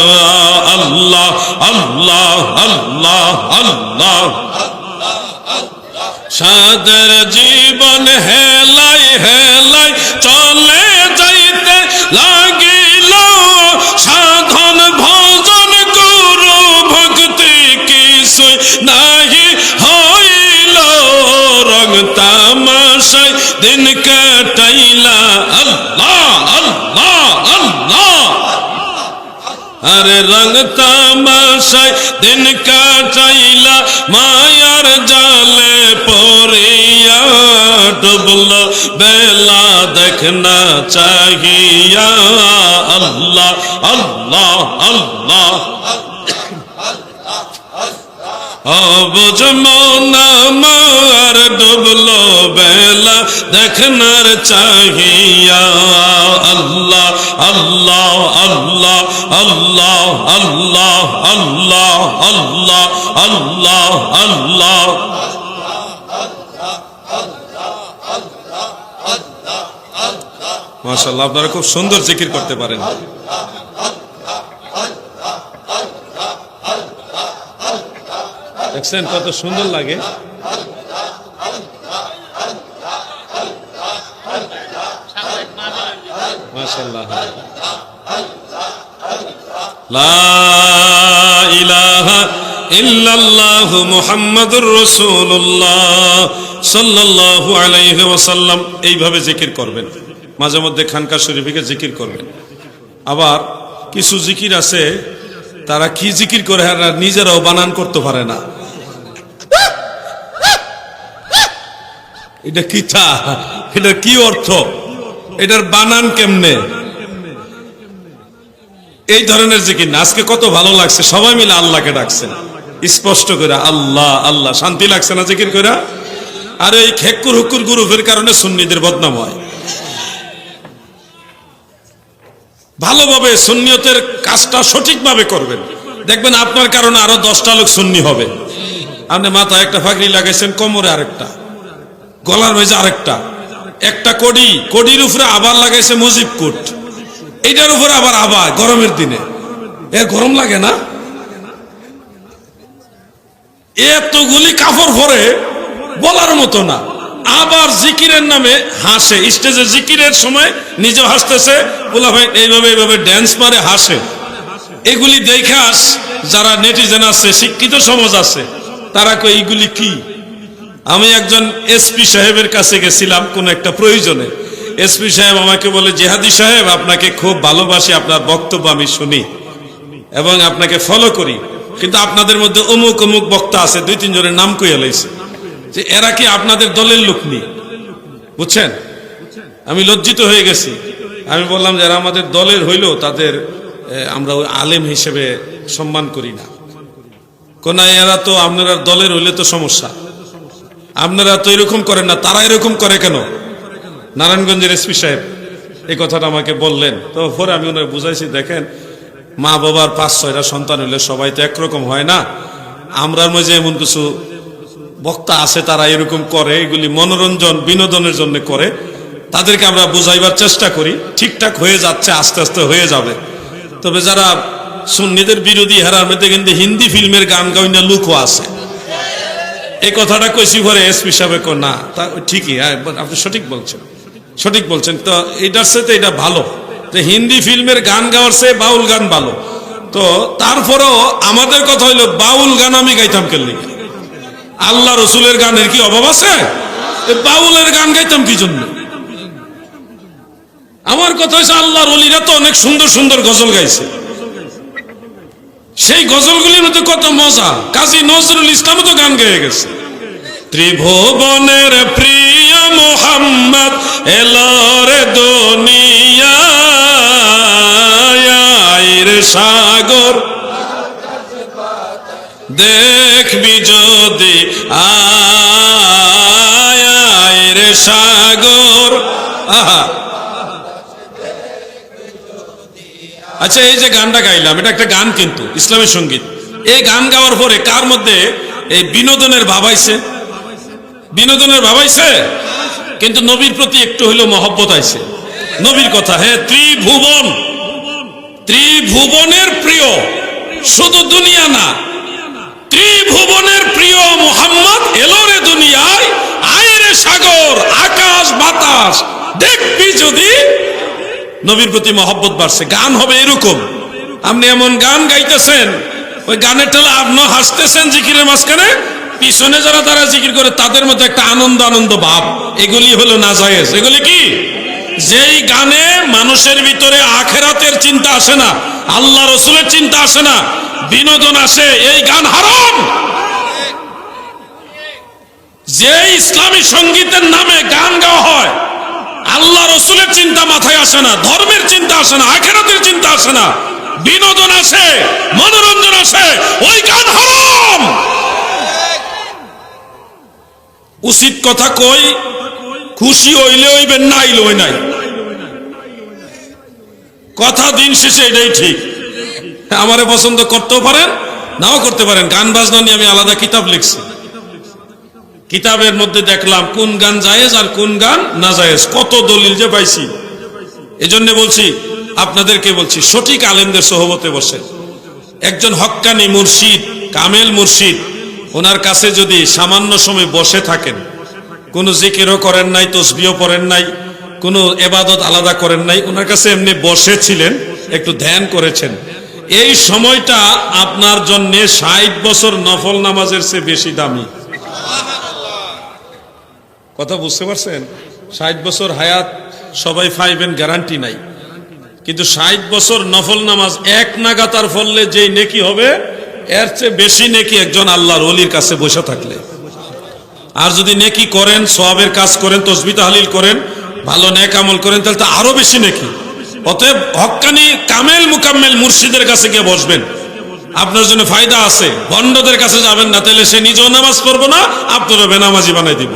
আল্লাহ আল্লাহ আল্লাহ আল্লাহ সাদের জীবন হেলাই হেলাই চলে যাইতে লাগিল সাধন ভজন গুরু ভক্তি কিছুই নাহি হইল রং তামাশায় দিন কাটাইলা আল্লাহ আল্লাহ আল্লাহ আরে রং তামাশায় দিন কাটাইলা মায়ার জালে পড়িয়া ডুবলো বেলা দেখনা চাহিয়া আল্লাহ আল্লাহ আল্লাহ অবুঝ মন আমার ডুবলো বেলা দেখনার চাহিয়া আল্লাহ আল্লাহ আল্লাহ আল্লাহ আল্লাহ আল্লাহ আল্লাহ আল্লাহ আল্লাহ মাশাআল্লাহ আপনারা খুব সুন্দর জিকির করতে পারেন দেখছেন কত সুন্দর লাগে মাশাআল্লাহ লা ইলাহা ইল্লাল্লাহু মুহাম্মাদুর রাসূলুল্লাহ সাল্লাল্লাহু আলাইহি ওয়াসাল্লাম এইভাবে জিকির করবেন মাঝে মধ্যে খানকা শরীফে জিকির করবেন আবার কিছু জিকির আছে তারা কি জিকির করে আর নিজেরাও বানান করতে পারে না এটা কি তা এটা কি অর্থ এটার বানান কেমনে এই ধরনের জিকির না আজকে কত ভালো লাগছে সবাই মিলে আল্লাহকে ডাকছেন স্পষ্ট করে আল্লাহ আল্লাহ শান্তি লাগছে না জিকির করে আর এই খেক্কুর হুকুর গ্রুপের কারণে সুন্নিদের বদনাম হয় ভালোভাবে সুন্নিয়তের কাজটা সঠিকভাবে করবেন দেখবেন আপনার কারণে আরো 10টা লোক সুন্নি হবে আপনি মাথায় একটা ফাগড়ি লাগাইছেন কোমরে আরেকটা গলার মেঝে আরেকটা একটা কডির উপরে আবার লাগাইছে মুজিব কোট এটার উপরে আবার গরমের দিনে এর গরম লাগে না এতগুলি কাপড় পরে বলার মতো না আবার জিকিরের নামে হাসে স্টেজে জিকিরের সময় নিজে হাসতেছে বলা ভাই এইভাবে ড্যান্স মারে হাসে এগুলি দেখে যারা নেটিজেন আছে শিক্ষিত সমাজ আছে তারা কই এইগুলি কি আমি একজন এসপি সাহেবের কাছে গেছিলাম কোন একটা প্রয়োজনে এসপি সাহেব আমাকে বলে জিহাদি সাহেব আপনাকে খুব ভালোবাসি আপনার বক্তব্য আমি শুনি এবং আপনাকে ফলো করি কিন্তু আপনাদের মধ্যে অমুক অমুক বক্তা আছে 2-3 জনের নাম কইয়া লাইছে যে এরা কি আপনাদের দলের লোক নেই বুঝছেন আমি লজ্জিত হয়ে গেছি আমি বললাম যারা আমাদের দলের হইলো তাদের আমরা ওই আলেম হিসেবে সম্মান করি না কোন এরা তো আপনারা দলের হইলে তো সমস্যা আপনারা তো এরকম করেন না তারা এরকম করে কেন নারায়ণগঞ্জের এসপি সাহেব এই কথাটা আমাকে বললেন তো পরে আমি ওনাকে বুঝাইছি দেখেন মা বাবার 5-6টা সন্তান হইলে সবাই তো একরকম হয় না আমরার মাঝে এমন কিছু বক্তা আছে তারা এরকম করে, এগুলি মনোরঞ্জন বিনোদনের জন্য করে, তাদেরকে আমরা বুঝাইবার চেষ্টা করি। ঠিকঠাক হয়ে যাচ্ছে, আস্তে আস্তে হয়ে যাবে। তবে যারা সুন্নিদের বিরোধী হেরার মধ্যে কিন্তু হিন্দি ফিল্মের গান গাইনা লুকও আছে। এই কথাটা কইছি পরে এসপি সাহেব না, তা ঠিকই, আপনি সঠিক বলছেন, সঠিক বলছেন। তো এটার সাথে এটা ভালো যে হিন্দি ফিল্মের গান গাওয়ার চেয়ে বাউল গান ভালো। তো তারপরেও আমাদের কথা হইলো বাউল গান আমি গাইতাম কেলি, আল্লাহ রসুলের গানের কি অভাব আছে? বাউলের গান গাইতাম কি জন্য? আমার কথা হচ্ছে আল্লাহর ওলিরা তো অনেক সুন্দর সুন্দর গজল গাইছে, সেই গজলগুলির মধ্যে কত মজা। কাজী নজরুল ইসলামও তো গান গেয়ে গেছে। ত্রিভুবনের প্রিয় মোহাম্মদ এলো রে দুনিয়ায় রে সাগর দেখবি যদি আয় রে সাগর। আহা, আচ্ছা এই যে গানটা গাইলাম এটা একটা গান কিন্তু ইসলামের সঙ্গীত। এই গান গাওয়ার পরে কার মধ্যে এই বিনোদনের ভাব আইছে? বিনোদনের ভাব আইছে, কিন্তু নবীর প্রতি একটু হইলেও মহব্বত আইছে। নবীর কথা, হ্যাঁ, ত্রিভুবন, ত্রিভুবনের প্রিয়, শুধু দুনিয়া না, ত্রিভুবনের প্রিয় মুহাম্মদ এলো রে দুনিয়ায়, আয় রে সাগর, আকাশ বাতাস দেখবি যদি। নবীর প্রতি মহব্বত বাড়ছে। গান হবে এরকম, আপনি এমন গান গাইতেছেন, ওই গানের টেলা আপনি হাসতেছেন জিকিরের মাঝখানে, পিছনে যারা তারা জিকির করে তাদের মধ্যে একটা আনন্দ আনন্দ ভাব। এগুলি হলো নাজায়েজ। এগুলি কি? যেই গানে মানুষের ভিতরে আখেরাতের চিন্তা আসে না, আল্লাহ রসুলের চিন্তা আসে না, বিনোদন আসে, এই গান হারাম। যে ইসলামী সঙ্গীতের নামে গান গাওয়া হয়, আল্লাহ রসুলের চিন্তা মাথায় আসে না, ধর্মের চিন্তা আসে না, আখেরাতের চিন্তা আসে না, বিনোদন আসে, মনোরঞ্জন আসে, ওই গান হারাম। উচিত কথা কই, খুশি হইলে হইবেন, না হইলে হই নাই, কথা দিন শেষে এটাই ঠিক। আমারে পছন্দ করতেও পারেন, নাও করতে পারেন। গান বাজনা নিয়ে আমি আলাদা কিতাব লিখছি। কিতাবের মধ্যে দেখলাম কোন গান জায়েজ আর কোন গান না জায়েজ, কত দলিল যে পাইছি। এজন্য বলছি, আপনাদেরকে বলছি, সঠিক আলেমদের সোহবতে বসে একজন হক্কানি মুর্শিদ, কামেল মুর্শিদ, ওনার কাছে যদি সামান্য সময় বসে থাকেন, কোনো জিকিরও করেন নাই, তসবিহও পড়েন নাই, কোনো এবাদত আলাদা করেন নাই, ওনার কাছে এমনি বসেছিলেন, একটু ধ্যান করেছেন, এই সময়টা আপনার জন্য 60 বছর নফল নামাজের চেয়ে বেশি দামি। কথা বুঝতে পারছেন? 60 বছর হায়াত সবাই পাইবেন গ্যারান্টি নাই, কিন্তু 60 বছর নফল নামাজ এক নাগাতার ফললে যেই নেকি হবে, এর চেয়ে বেশি নেকি একজন আল্লাহর ওলির কাছে বসে থাকলে। আর যদি নেকি করেন, সওয়াবের কাজ করেন, তাসবিহ তাহলিল করেন, ভালো নেক আমল করেন, তাহলে তো আরো বেশি নেকি। অতএব হক্কানি কামেল মুকাম্মেল মুর্শিদের কাছে গিয়ে বসবেন, আপনার জন্য ফায়দা আছে। ভণ্ডদের কাছে যাবেন না, তাহলে সে নিজেও নামাজ পড়বো না, আপনারও বেনামাজি বানাই দিব।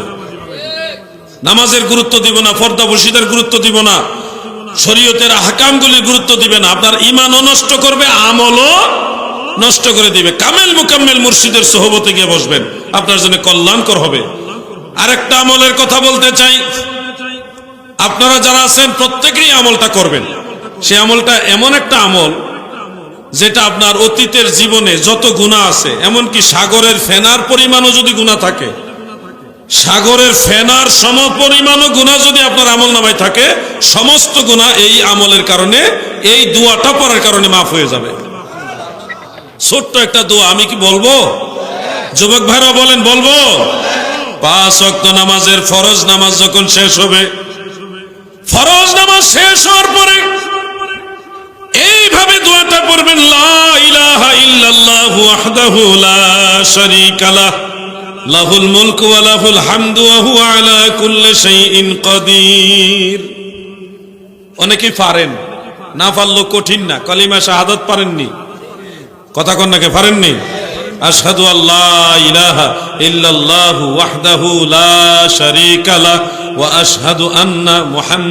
নামাজের গুরুত্ব দিব না, ফরদা বশিদের গুরুত্ব দিব না, শরীয়তের আহকামগুলির গুরুত্ব দিবে না, আপনার ঈমানও নষ্ট করবে, আমলও নষ্ট করে দিবে। কামেল মুকাম্মেল মুর্শিদের সোহবতে গিয়ে বসবেন, আপনার জন্য কল্যাণকর হবে। আরেকটা আমলের কথা বলতে চাই, আপনারা যারা আছেন প্রত্যেকেই আমলটা করবেন। সে আমলটা এমন একটা আমল যেটা আপনার অতীতের জীবনে যত গুনাহ আছে, এমনকি সাগরের ফেনার পরিমাণও যদি গুনাহ থাকে, সাগরের ফেনার সমপরিমাণও গুনাহ যদি আপনার আমল নামায় থাকে, সমস্ত গুনাহ এই আমলের কারণে, এই দোয়াটা পড়ার কারণে মাফ হয়ে যাবে। ছোট্ট একটা দোয়া, আমি কি বলবো? যুবক ভাইরা বলেন, বলবো? 5 ওয়াক্ত নামাজের ফরজ নামাজ যখন শেষ হবে, ফরজ নামাজ শেষ হওয়ার পরে এইভাবে দোয়াটা পড়বেন, লা ইলাহা ইল্লাল্লাহু ওয়াহদাহু লা শারীকা লাহু লাহুল মুলকু ওয়া লাহুল হামদু ওয়া হুয়া আলা কুল্লি শাইইন কাদির। অনেকেই পারেন, না পারলেও কঠিন না, কালিমা শাহাদাত পারেননি, কথা কন নাকি পারেননি? আশহাদু আল্লা ইলাহা ইল্লাল্লাহু ওয়াহদাহু লা শারীকা লাহু ওয়া আশহাদু আন্না মুহাম্মাদ